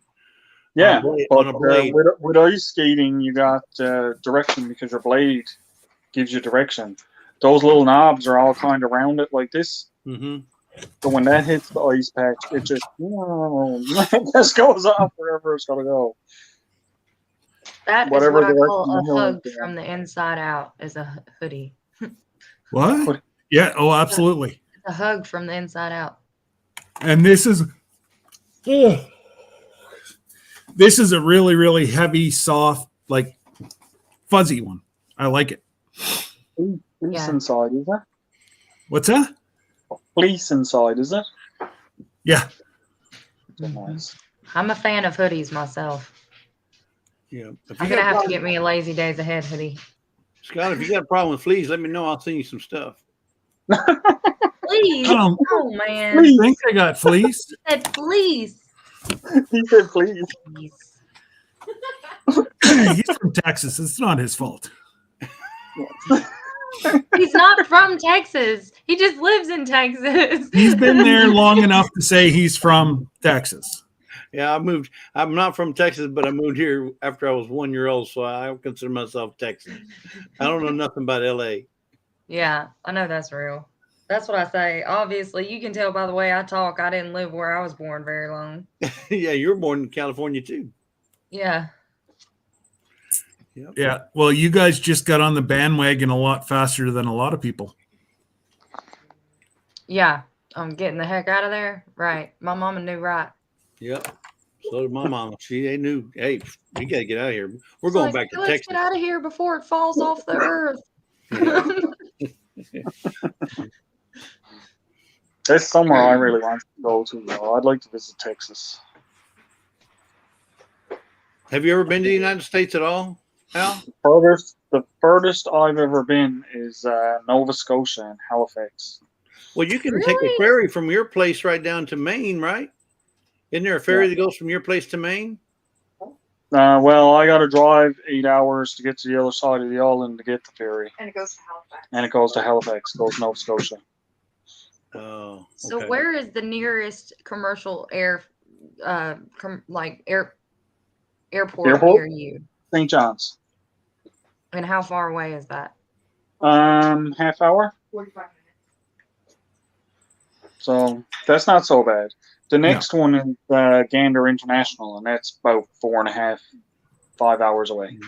Yeah, on a blade. with ice skating, you got direction because your blade gives you direction. Those little knobs are all kind of round it like this. Mm-hmm. So when that hits the ice patch, it just just goes off wherever it's gonna go. That Whatever is what I direction call the a hill hug is from the inside out is a hoodie. What? Yeah. Oh, absolutely. A hug from the inside out. And this is a really, really heavy, soft, like fuzzy one. I like it. Fleece Yeah. inside, is it? What's that? Fleece inside, is it? Yeah. Nice. I'm a fan of hoodies myself. Yeah. If I'm you gonna got a have to get me a lazy days ahead hoodie. Scott, if you got a problem with fleas, let me know. I'll send you some stuff. Please. Oh, Oh man. I think I got fleeced. I said please. He said, "Please." Please. He's from Texas. It's not his fault. He's not from Texas. He just lives in Texas. He's been there long enough to say he's from Texas. Yeah, I moved. I'm not from Texas, but I moved here after I was 1 year old, so I consider myself Texan. I don't know nothing about LA. Yeah, I know that's real. That's what I say. Obviously, you can tell by the way I talk. I didn't live where I was born very long. Yeah, you were born in California too. Yeah. Yep. Yeah. Well, you guys just got on the bandwagon a lot faster than a lot of people. Yeah. I'm getting the heck out of there. Right. My mama knew right. Yep. So did my mama. They knew, hey, we got to get out of here. We're It's going like, back to let's Texas. get out of here before it falls off the earth. That's somewhere I really want to go to, though. I'd like to visit Texas. Have you ever been to the United States at all, Al? The furthest I've ever been is Nova Scotia and Halifax. Well, you can take a Really? ferry from your place right down to Maine, right? Isn't there a ferry that goes from your place to Maine? Well, I got to drive 8 hours to get to the other side of the island to get the ferry. And it goes to Halifax. And it goes to Halifax, goes to Nova Scotia. Oh, So okay. where is the nearest commercial airport Airport? near you? St. John's. And how far away is that? Half hour. 45 minutes. So that's not so bad. The next one is Gander International, and that's about 4.5, 5 hours away.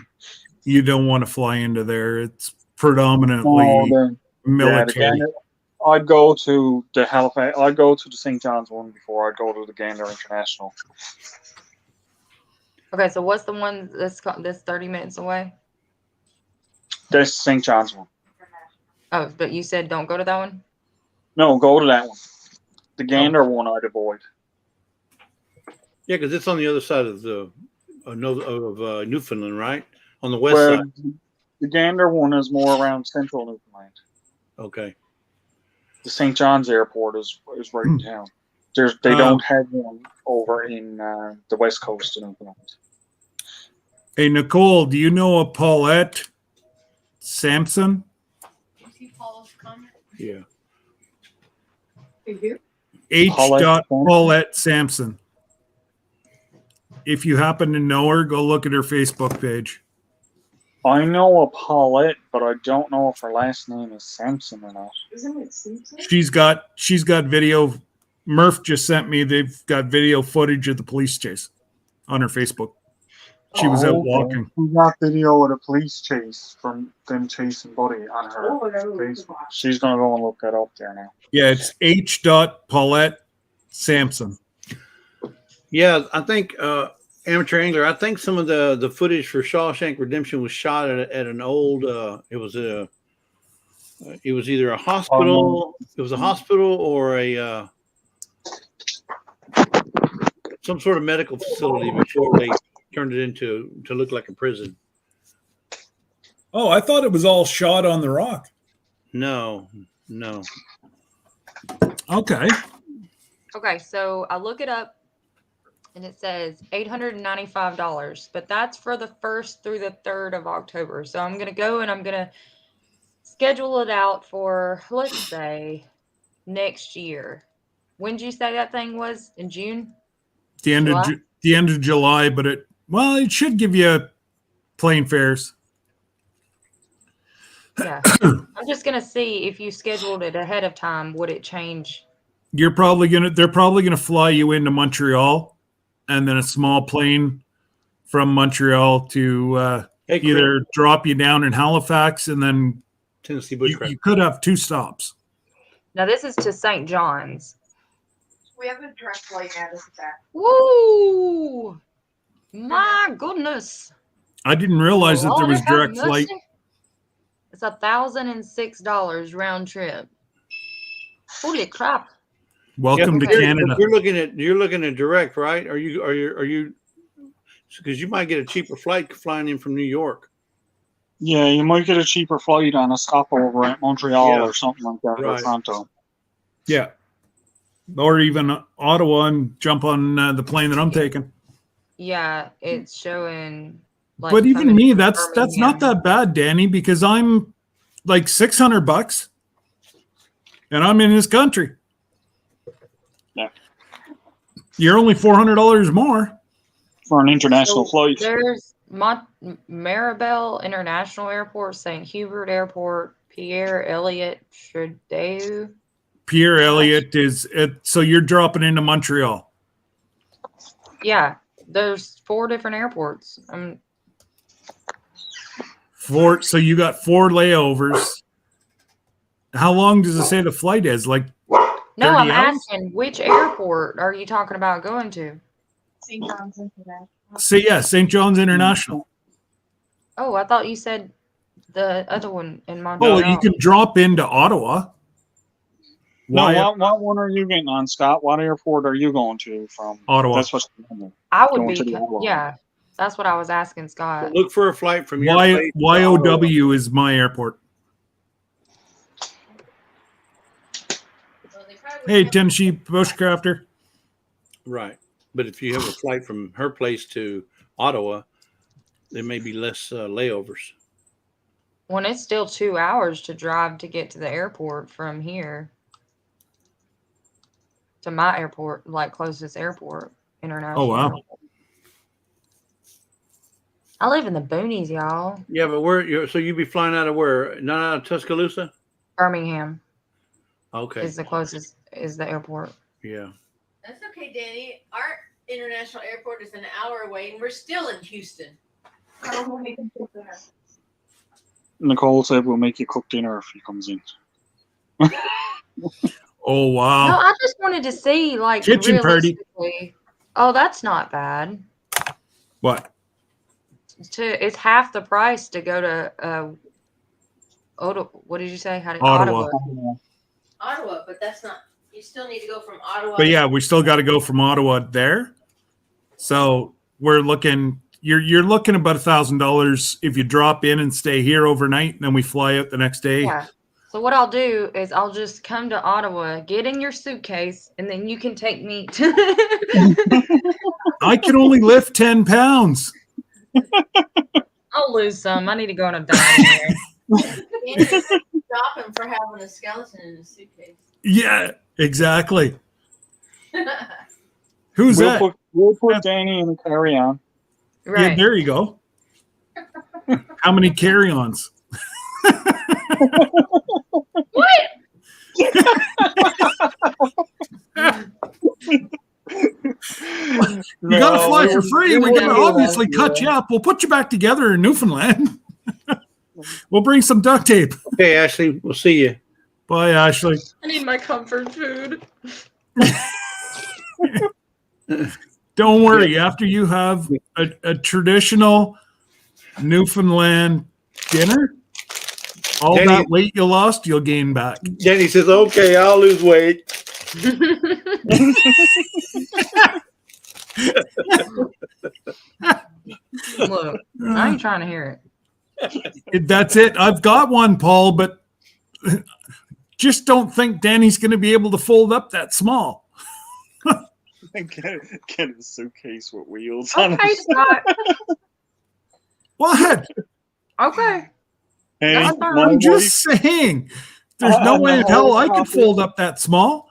You don't want to fly into there. It's predominantly Oh, the military. Gander. I'd go to the Halifax. I'd go to the St. John's one before I'd go to the Gander International. Okay, so what's the one that's 30 minutes away? That's St. John's one. Oh, but you said don't go to that one? No, go to that one. The Gander one I'd avoid. Yeah, because it's on the other side of the Newfoundland, right? On the west side. The Gander one is more around central Newfoundland. Okay. The St. John's Airport is right in town. They don't have one over in the west coast of Newfoundland. Hey, Nicole, do you know a Paulette Sampson? You see Paul's comment? Yeah. H. Paulette Paulette Sampson. If you happen to know her, go look at her Facebook page. I know a Paulette, but I don't know if her last name is Sampson or not. Isn't it Simpson? She's got video. Murph just sent me. They've got video footage of the police chase on her Facebook. She was out walking. We got video of the police chase from them chasing Buddy on her Facebook. She's gonna go and look that up there now. Yeah, it's H. Paulette Sampson. Yeah, I think Amateur Angler. I think some of the footage for Shawshank Redemption was shot at an old. It was either a hospital. It was a hospital or a some sort of medical facility before they turned it to look like a prison. Oh, I thought it was all shot on the rock. No. Okay. Okay, so I look it up and it says $895, but that's for the 1st through the 3rd of October. So I'm going to go and I'm going to schedule it out for, let's say, next year. When did you say that thing was? In June? The end July? of the end of July, but it it should give you plane fares. Yeah. I'm just going to see if you scheduled it ahead of time, would it change? They're probably gonna fly you into Montreal, and then a small plane from Montreal to either drop you down in Halifax, and then Tennessee you Bushcraft. could have 2 stops. Now this is to St. John's. We have a direct flight out of that. Woo! My goodness. I didn't realize that there was Lord have direct flight. mercy. It's $1,006 round trip. Holy crap. Welcome to but Canada. You're looking at direct, right? Are you? Because you might get a cheaper flight flying in from New York. Yeah, you might get a cheaper flight on a stopover at Montreal or something like that, or Right. Toronto. Yeah. Or even Ottawa and jump on the plane that I'm taking. Yeah, it's showing. Like, But even coming me, from that's not Birmingham. that bad, Danny, because I'm like $600 and I'm in this country. Yeah. You're only $400 more. For an international So flight. There's Maribel International Airport, St. Hubert Airport, Pierre Elliott Trudeau. Pierre Elliott is it, so you're dropping into Montreal. Yeah, there's 4 different airports. So you got 4 layovers. How long does it say the flight is? Like No, I'm 30 hours? asking which airport are you talking about going to? St. John's International. St. John's International. Oh, I thought you said the other one in Montreal. Oh, you can drop into Ottawa. Why No, what one are you getting on, Scott? What airport are you going to from? Ottawa. That's what's going I would going be. to the Ottawa. Yeah, that's what I was asking Scott. Look for a flight from your place. YOW is my airport. So they probably Hey, have- Tennessee Bushcrafter. Right. But if you have a flight from her place to Ottawa, there may be less layovers. When it's still 2 hours to drive to get to the airport from here to my airport, like closest airport, international. Oh, wow. I live in the boonies, y'all. Yeah, but so you'd be flying out of where? Not out of Tuscaloosa? Birmingham Okay. is the closest, is the airport. Yeah. That's okay, Danny. Our international airport is an hour away, and we're still in Houston. Nicole said we'll make you cook dinner if he comes in. Oh, No, wow. I just wanted to see, like, Kitchen party. realistically. Oh, that's not bad. What? It's half the price to go to what did you say? Ottawa. Ottawa, but that's not. You still need to go from Ottawa. But yeah, we still got to go from Ottawa there. So we're looking. You're looking about $1,000 if you drop in and stay here overnight, and then we fly out the next day. Yeah. So what I'll do is I'll just come to Ottawa, get in your suitcase, and then you can take me to. I can only lift 10 pounds. I'll lose some. I need to go on a diet. Danny, stop him for having a skeleton in his suitcase. Yeah, exactly. Who's that? We'll put Danny in the carry-on. Yeah, Right. there you go. How many carry-ons? What? You got to fly for free. we We're going to wouldn't do obviously that, cut yeah. you up. We'll put you back together in Newfoundland. We'll bring some duct tape. Okay, Ashley, we'll see you. Bye, Ashley. I need my comfort food. Don't worry. After you have a traditional Newfoundland dinner, all Danny- that weight you lost, you'll gain back. Danny says, "Okay, I'll lose weight." Look, I ain't trying to hear it. That's it. I've got one, Paul, but just don't think Danny's going to be able to fold up that small. Get a suitcase with wheels on Okay, it. Scott. What? Okay. Hey, That's fine. my I'm wife, just saying. There's no On way the in hell whole I could topic- fold up that small.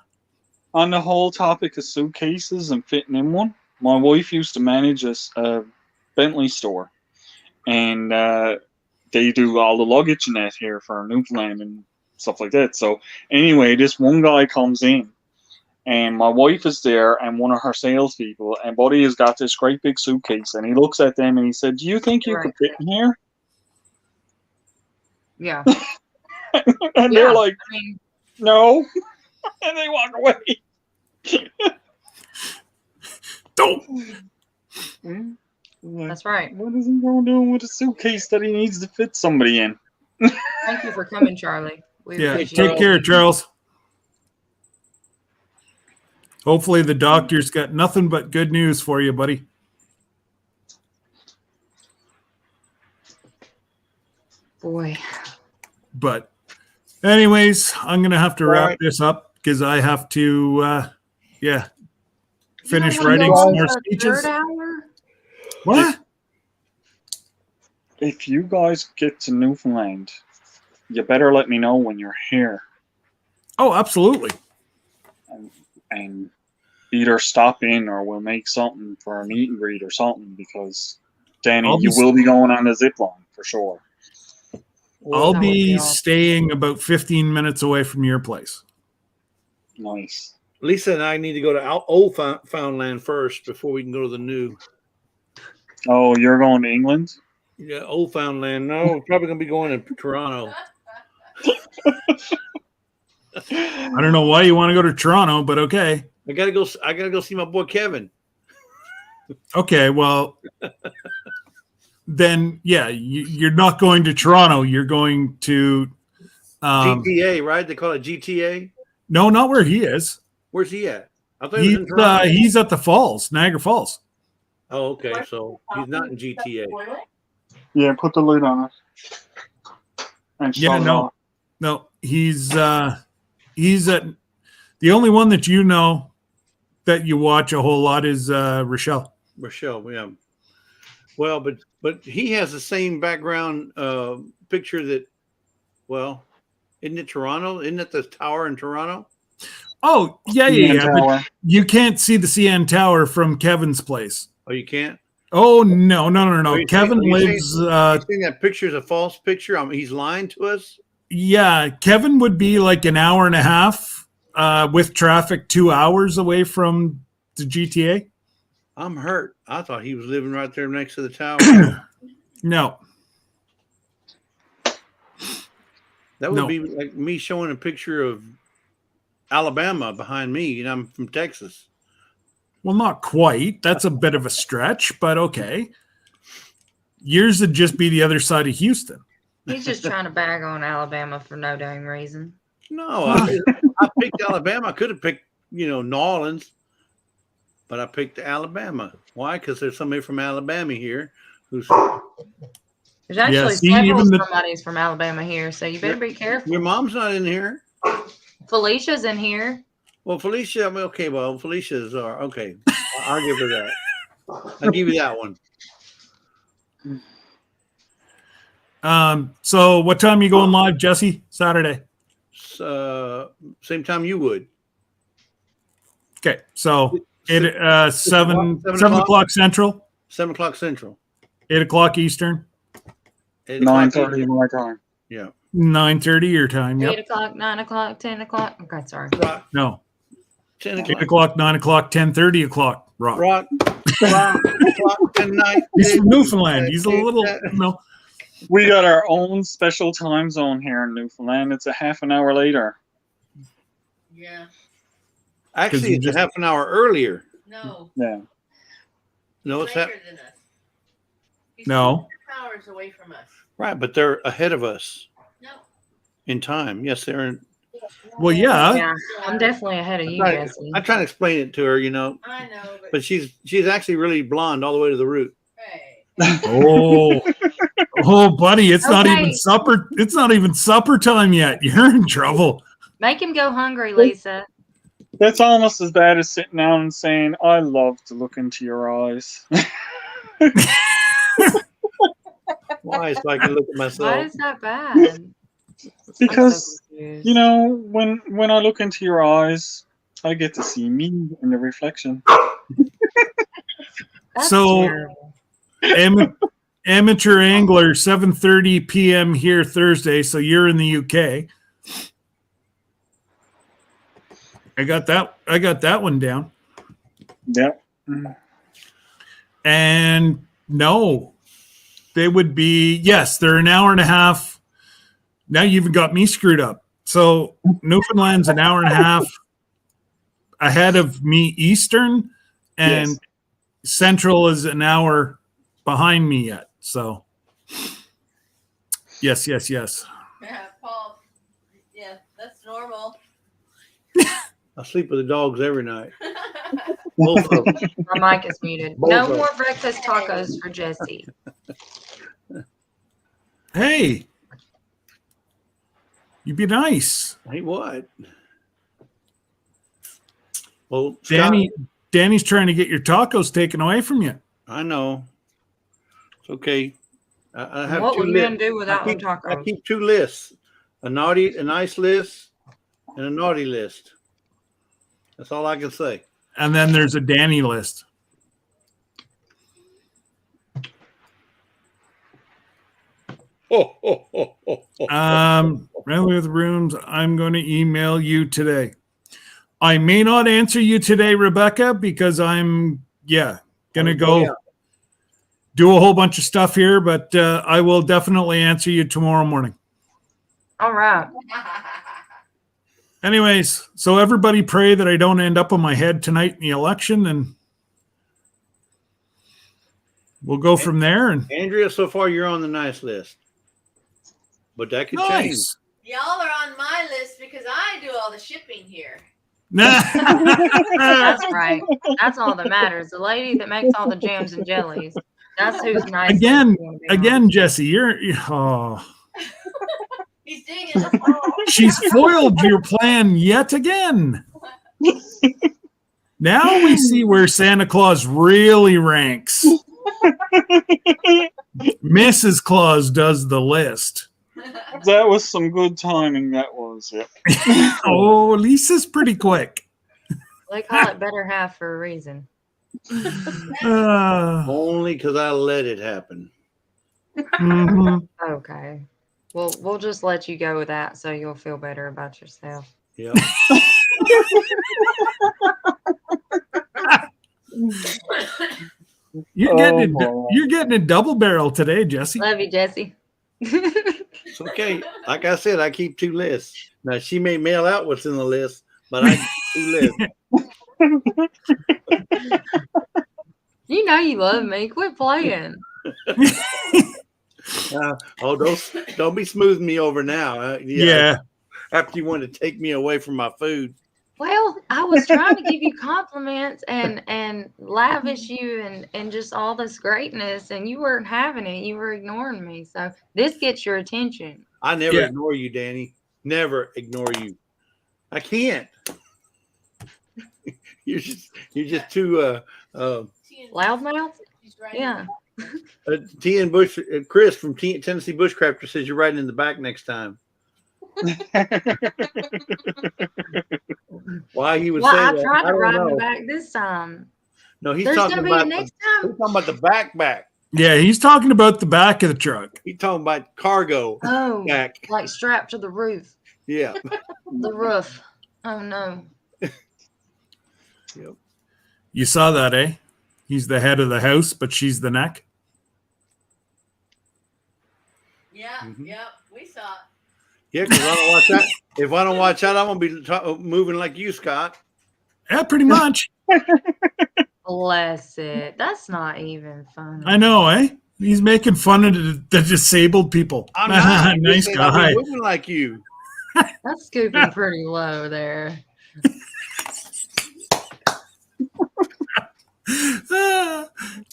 on the whole topic of suitcases and fitting in one, my wife used to manage a Bentley store, and they do all the luggage and that here for Newfoundland and stuff like that. So anyway, this one guy comes in, and my wife is there, and one of her salespeople, and Buddy has got this great big suitcase, and he looks at them and he said, "Do you think you could fit in here?" Yeah. And Yeah. they're like, I mean, "No," and they walk away. Don't. that's right. What is he going to do with a suitcase that he needs to fit somebody in? Thank you for coming, Charlie. We Yeah, appreciate take it. care, Charles. Hopefully the doctor's got nothing but good news for you, buddy. Boy. But anyways, I'm going to have to All wrap right. this up because I have to, finish You don't writing wanna some go more on a speeches. third hour? What? If you guys get to Newfoundland, you better let me know when you're here, Oh, absolutely. and either stop in or we'll make something for a meet and greet or something, because Danny, I'll be you will be going on the zip line for sure. I'll That would be be awesome. staying about 15 minutes away from your place. Nice. Lisa and I need to go to Old Foundland first before we can go to the new. Oh, you're going to England? Yeah, Old Foundland. No, we're probably gonna be going to Toronto. I don't know why you want to go to Toronto, but okay. I gotta go. I gotta go see my boy Kevin. Okay, well, then, yeah, you're not going to Toronto. You're going to GTA, right? They call it GTA. no, not where he is. Where's he at? I thought he was in He's, Toronto. he's at the Falls, Niagara Falls. Oh, okay. So he's not in GTA. Yeah, put the lid on it. And Yeah, shut it no. off. No, he's at the only one that you know that you watch a whole lot is Rochelle. Rochelle, yeah. Well, but he has the same background picture that. Well, isn't it Toronto? Isn't it the tower in Toronto? Oh, yeah. But Tower. you can't see the CN Tower from Kevin's place. Oh, you can't. Oh, no. Are you Kevin saying- are you lives, You think that picture is a false picture? I mean, he's lying to us. yeah, Kevin would be like an hour and a half with traffic 2 hours away from the GTA? I'm hurt. I thought he was living right there next to the tower. No. That would No. be like me showing a picture of Alabama behind me, and I'm from Texas. Well, not quite. That's a bit of a stretch, but okay. Yours would just be the other side of Houston. He's just trying to bag on Alabama for no dang reason. No, I picked Alabama. I could have picked, New Orleans, but I picked Alabama. Why? Because there's somebody from Alabama here who's. There's actually see, several even the- somebody's from Alabama here, so you better be careful. Your mom's not in here. Felicia's in here. Well, Felicia. I mean, okay. Well, Felicia's are okay. I'll give her that. I'll give you that one. So what time you going live, Jesse? Saturday. Same time you would. Okay, so it 7 7 o'clock Central, 7 o'clock Central. 8 o'clock Eastern, 8 o'clock 9:30 my time. Yeah. 9:30 your time. 8 Yep. o'clock, 9 o'clock, 10 o'clock. Okay, sorry. Rock. No. 10 8 o'clock. o'clock, 9 o'clock, 10:30 o'clock. Rock. Rock. Tonight. He's from Newfoundland. He's a little no. We got our own special time zone here in Newfoundland. It's a half an hour later. Yeah. Actually, it's a half an hour earlier. No. Yeah. No, it's that later than us. He's No. 2 hours away from us. right, but they're ahead of us No. in time. Yes, they're in. Well, yeah. Yeah, I'm definitely ahead of you, I Jesse. try to explain it to her, I know, but she's actually really blonde all the way to the root. hey. Oh, oh, buddy, it's not Okay. even supper. It's not even supper time yet. You're in trouble. Make him go hungry, Lisa. That's almost as bad as sitting down and saying, I love to look into your eyes. Why? So I can look at Why myself. is that bad? Because, I'm so confused. when I look into your eyes, I get to see me in the reflection. That's So- terrible. Amateur angler, 7:30 p.m. here Thursday. So you're in the UK. I got that one down. Yeah. And no, they would be, yes, they're an hour and a half. Now you've even got me screwed up. So Newfoundland's an hour and a half ahead of me Eastern, and Yes. Central is an hour behind me yet. So yes. Yeah, Paul. Yeah, that's normal. I sleep with the dogs every night. Both of them. My mic is muted. Both No of more breakfast tacos for Jesse. Hey, you be nice. Hey, what? Well, Scott, Danny's trying to get your tacos taken away from you. I know. It's okay. I have What two will you lists. gonna do without I the keep tacos? 2 lists: a nice list, and a naughty list. That's all I can say. And then there's a Danny list. Friendly with rooms, I'm going to email you today. I may not answer you today, Rebecca, because I'm gonna go do a whole bunch of stuff here, but I will definitely answer you tomorrow morning. All right. Anyways, so everybody pray that I don't end up on my head tonight in the election, and we'll go from there. And Andrea, so far you're on the nice list, but that could change. nice. Y'all are on my list because I do all the shipping here. That's right. That's all that matters. The lady that makes all the jams and jellies. That's who's nice. Again, Jesse, you're oh. He's digging it. She's foiled your plan yet again. Now we see where Santa Claus really ranks. Mrs. Claus does the list. That was some good timing, that was. Yeah. Oh, Lisa's pretty quick. They call it better half for a reason. Only because I let it happen. Mhm. Okay. Well, we'll just let you go with that so you'll feel better about yourself. Yep. You're getting a double barrel today, Jesse. Love you, Jesse. It's okay. Like I said, I keep 2 lists. Now she may mail out what's in the list, but I keep 2 lists. You know you love me. Quit playing. Don't be smoothing me over now. Yeah. After you want to take me away from my food. Well, I was trying to give you compliments and lavish you and just all this greatness, and you weren't having it. You were ignoring me. So this gets your attention. I never ignore you, Danny. Never ignore you. I can't. You're just too Loudmouth? Yeah. T and Bush. Chris from Tennessee Bushcrafter says you're riding in the back next time. Why he would say I that? tried I to don't ride in know. the back this time. No, he's There's talking gonna be about a next he's time. talking about the back. Yeah, he's talking about the back of the truck. He's talking about cargo Oh, back. like strapped to the roof. Yeah. The roof. Oh no. Yep. You saw that, eh? He's the head of the house, but she's the neck. Yeah, Mhm. yep, we saw it. Yeah, because I don't watch that. If I don't watch that, I'm gonna be moving like you, Scott. Yeah, pretty much. Bless it. That's not even funny. I know, eh? He's making fun of the disabled people. I'm not. I'm Nice just saying I'll guy. be moving like you. That's scooping pretty low there.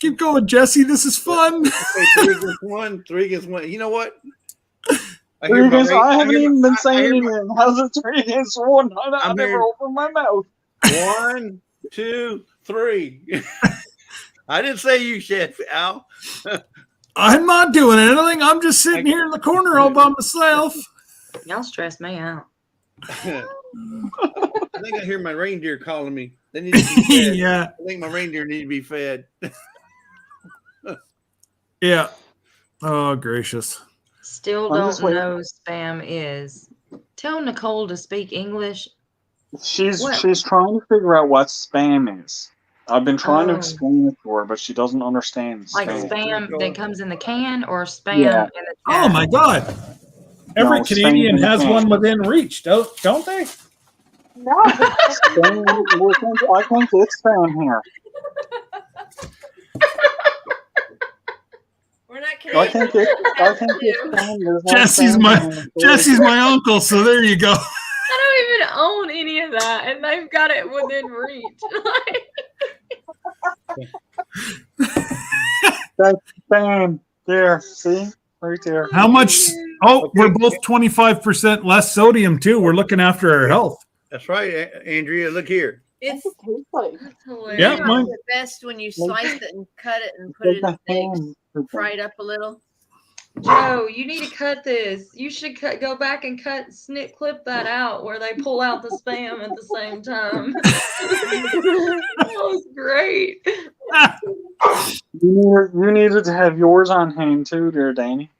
Keep going, Jesse. This is fun. Okay, 3 against 1. 3 against 1. You know what? I haven't even been saying anything. How's it 3 against 1? I never opened my mouth. 1, 2, 3. I didn't say you, Chef Al. I'm not doing anything. I'm just sitting here in the corner all by myself. Y'all stress me out. I think I hear my reindeer calling me. They need to be fed. Yeah. I think my reindeer need to be fed. Yeah. Oh, gracious. Still I'm don't just waiting. know spam is. Tell Nicole to speak English. She's What? trying to figure out what spam is. I've been trying to Oh. explain it to her, but she doesn't understand Like spam. spam that comes in the can or spam Yeah. in the Oh, can? my God. Every No, Canadian Spain has can't. one within reach, don't they? No, spam, I think it's spam here. We're not I Canadian. think it's spam. There's no Jesse's spam Jesse's my uncle, so there you go. I don't even own any of that, and they've got it within reach. That's spam. There, see? Right there. How much? Oh, Okay. we're both 25% less sodium, too. We're looking after our health. That's right, Andrea. Look here. It's That's hilarious. Yeah, you know, mine- the best when you slice it and cut it and put it in steaks, fry it up a little. Joe, you need to cut this. You should go back and clip that out where they pull out the spam at the same time. That was great. You needed to have yours on hand too, dear Danny.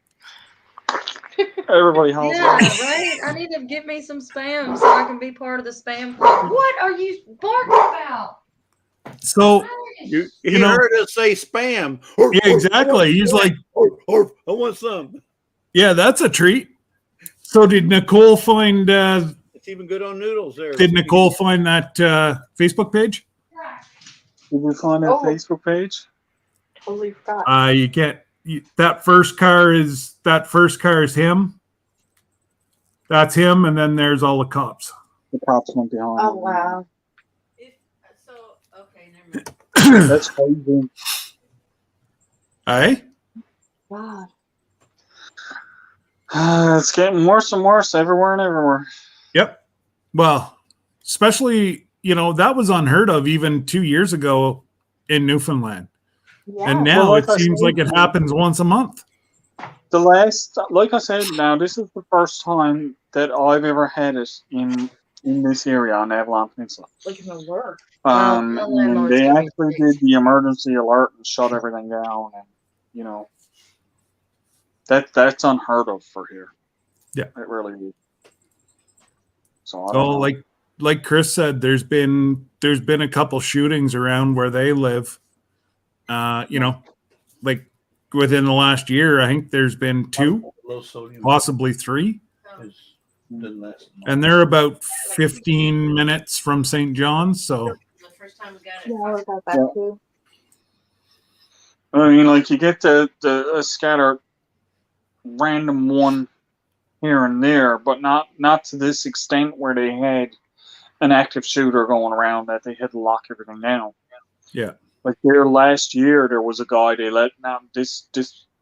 Everybody has Yeah, one. right. I need to get me some spam so I can be part of the spam club. What are you barking about? So, You know- heard us say spam. yeah, exactly. He's like, I want some. yeah, that's a treat. So did Nicole find It's even good on noodles there. that Facebook page? Did you find that Facebook page? Totally forgot. You can't that first car is him. That's him, and then there's all the cops. The cops went behind. Oh wow. So, okay, never mind. That's crazy. Hey? God. It's getting worse and worse everywhere and everywhere. Yep. Well, especially, that was unheard of even 2 years ago in Newfoundland. Yeah. And now Well, like it I seems said- like it happens once a month. Like I said, now this is the first time that I've ever had it in this area on Avalon Peninsula. Like an alert. Well, And landlord's they gonna be actually fixed. did the emergency alert and shut everything down, and that's unheard of for here. Yeah. It really is. So I So don't know. like like Chris said, there's been a couple shootings around where they live. Like within the last year, I think there's been 2, Low sodium possibly 3, doesn't last long. and they're about 15 minutes from St. John's. So The first time we got it. Yeah, I got that too. I mean, like you get the scatter random one here and there, but not to this extent where they had an active shooter going around that they had to lock everything down. yeah, Like there last year, there was a guy they let. Now this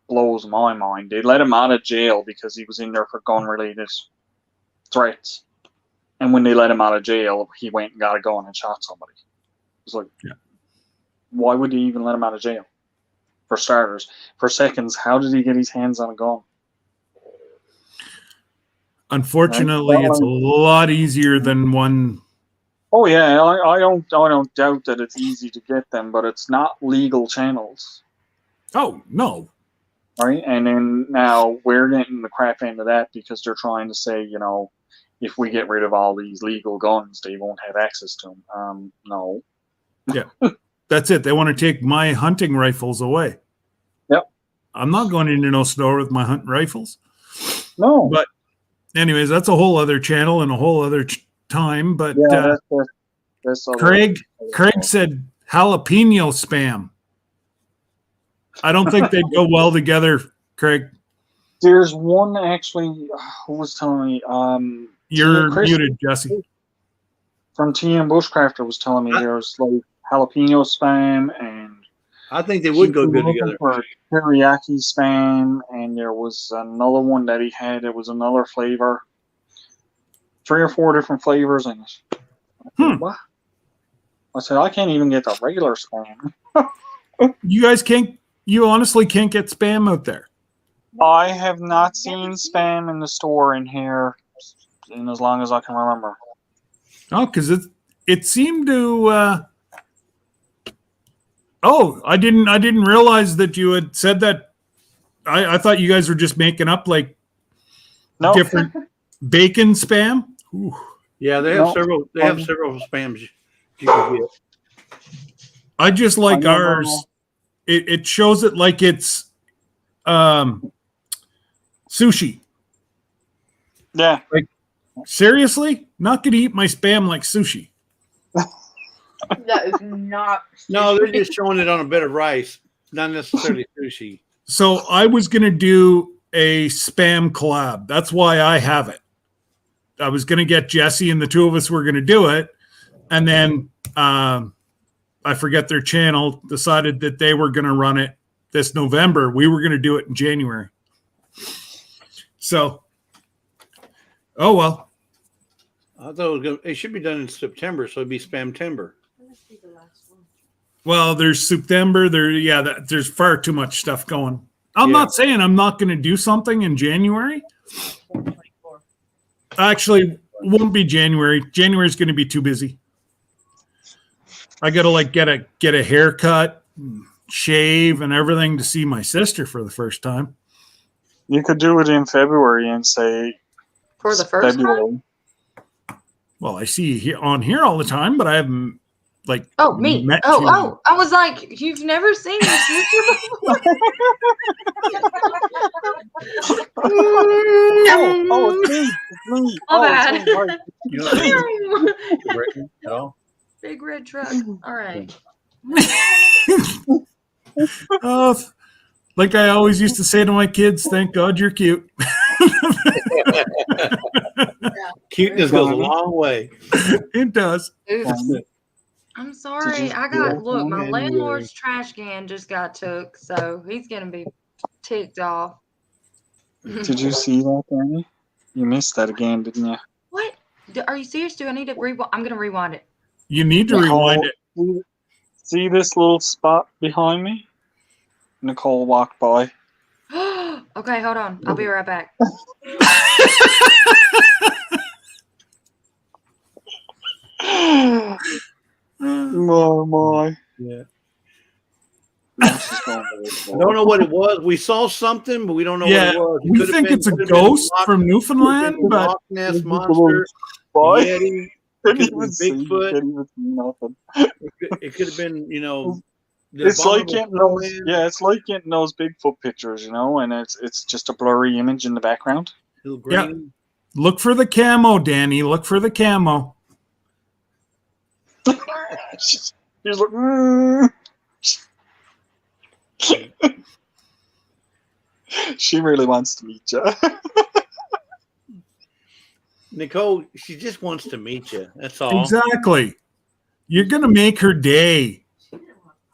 blows my mind. They let him out of jail because he was in there for gun-related threats, and when they let him out of jail, he went and got a gun and shot somebody. It was like, why would he even let him out of jail? For starters, for seconds, how did he get his hands on a gun? unfortunately, it's a lot easier than one. Oh yeah, I don't doubt that it's easy to get them, but it's not legal channels, Oh no, right? And then now we're getting the crap end of that because they're trying to say, if we get rid of all these legal guns, they won't have access to them. No. that's it. They want to take my hunting rifles away. Yep. I'm not going into no store with my hunting rifles. No. But anyways, that's a whole other channel and a whole other time. But Yeah, that's Craig said jalapeno spam. I don't think they'd go well together, Craig. There's one actually. Who was telling me? You're Chris muted, Jesse. from TM Bushcrafter was telling me there's like jalapeno spam and I think they would go good looking together. for teriyaki spam, and there was another one that he had. It was another flavor, 3 or 4 different flavors in it. What? I said I can't even get the regular spam. You honestly can't get spam out there. I have not seen spam in the store in here in as long as I can remember. Oh, because it seemed to. I didn't realize that you had said that. I thought you guys were just making up like No, different bacon spam. Ooh. Yeah, they have No. several. They have several spams you can get. I just like I never- ours. It shows it like it's sushi. yeah, Seriously? Not gonna eat my spam like sushi. That is not. No, they're just showing it on a bed of rice, not necessarily sushi. So I was gonna do a spam collab. That's why I have it. I was gonna get Jesse and the two of us were gonna do it, and then I forget their channel decided that they were gonna run it this November. We were gonna do it in January. So, oh well. I thought it should be done in September, so it'd be spam timber. Well, there's September. There's far too much stuff going. I'm Yeah. not saying I'm not going to do something in January. Actually, it won't be January. January's going to be too busy. I got to get a haircut, shave, and everything to see my sister for the first time. you could do it in February and say For the first time? February. Well, I see you on here all the time, but I haven't Oh, me. met you. Oh, I was like, you've never seen your sister before? Oh, it's me. It's me. My It's bad. me. Right. You know what I mean? At all? Big red truck. All right. Oh, like I always used to say to my kids, thank God you're cute. Cuteness goes a long way. It does. Oops. I'm sorry. I got look, my landlord's trash can just got took, so he's gonna be ticked off. Did you see that, Danny? You missed that again, didn't you? What? Are you serious? Do I need to rewind? I'm gonna rewind it. You need to rewind it. See this little spot behind me? Nicole walked by. Okay, hold on. I'll be right back. My. Yeah. Now she's going to I don't know what it was. We saw something, but we don't know Yeah, what it was. It we could have think been- it's a could have been ghost Loch- from Newfoundland, but Loch Ness monster. Boy. Yeti. It Couldn't could have been even see. Bigfoot. Couldn't even see nothing. It could have been, the It's like abominable getting those. snowman, Yeah, it's like getting those Bigfoot pictures, and it's just a blurry image in the background. little Yeah. green. Look for the camo, Danny. Look for the camo. She's like, "Mm." She really wants to meet you. Nicole, she just wants to meet you. That's all. Exactly. You're gonna make her day.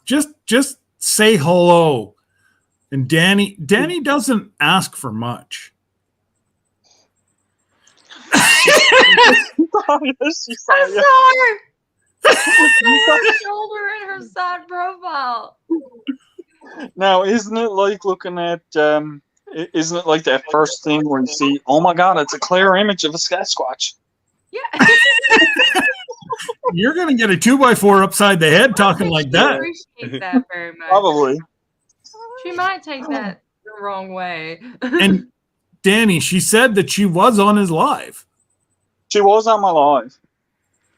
Just say hello. And Danny doesn't ask for much. She saw I you. saw her. Her shoulder in her side profile. Now, isn't it like looking at? Isn't it like that first thing where you see? Oh my God! It's a clear image of a Sasquatch. Yeah. You're gonna get a 2x4 upside the head talking like She that. appreciates that very much. Probably. She might take that the wrong way. And Danny, she said that she was on his live. She was on my live.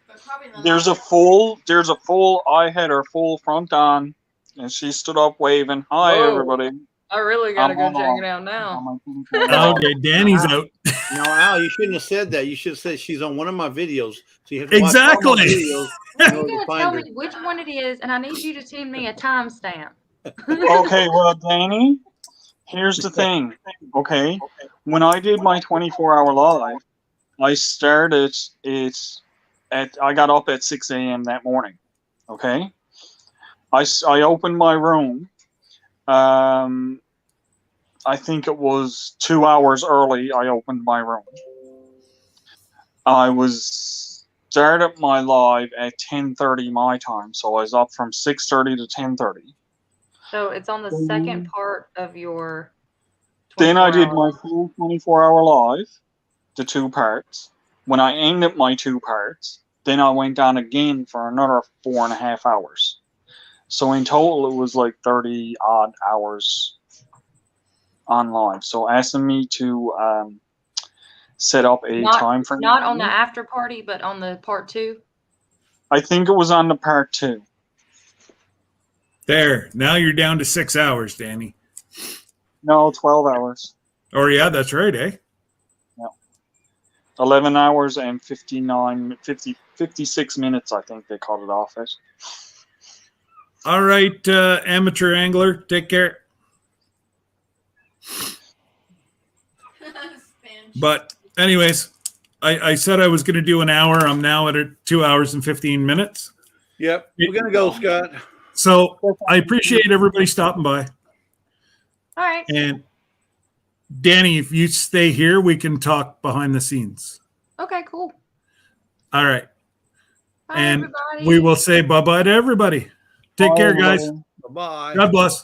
But probably not. There's a full. I had her full front on, and she stood up waving, "Hi, Whoa. everybody." I really gotta I'm go on check the- it out now. Okay, Danny's out. No, Al, you shouldn't have said that. You should have said she's on one of my videos. So you have to watch all Exactly. my videos Well, in you order to gotta find tell her. me which one it is, and I need you to send me a timestamp. Okay, well, Danny, here's the thing. Okay, when I did my 24-hour live, I started it I got up at 6 a.m. that morning. Okay, I opened my room. I think it was 2 hours early. I opened my room. I was started my live at 10:30 my time, so I was up from 6:30 to 10:30. So it's on the second part of your. Then I did 24 my full 24-hour live, the 2 parts. When I ended my 2 parts, then I went on again for another 4.5 hours. So in total, it was like 30 odd hours on live. So asking me to set up a time frame. Not on the after party, but on the part 2. I think it was on the part 2. There. Now you're down to 6 hours, Danny. No, 12 hours. Oh yeah, that's right, eh? 11 hours and 56 minutes, I think they called it off at. All right, amateur angler, take care. But anyways, I said I was going to do an hour. I'm now at 2 hours and 15 minutes. Yep. We're going to go, Scott. So I appreciate everybody stopping by. All right. And Danny, if you stay here, we can talk behind the scenes. Okay, cool. All right. Bye, And everybody. we will say bye-bye to everybody. Take Bye, care, guys. everybody. Bye-bye. God bless.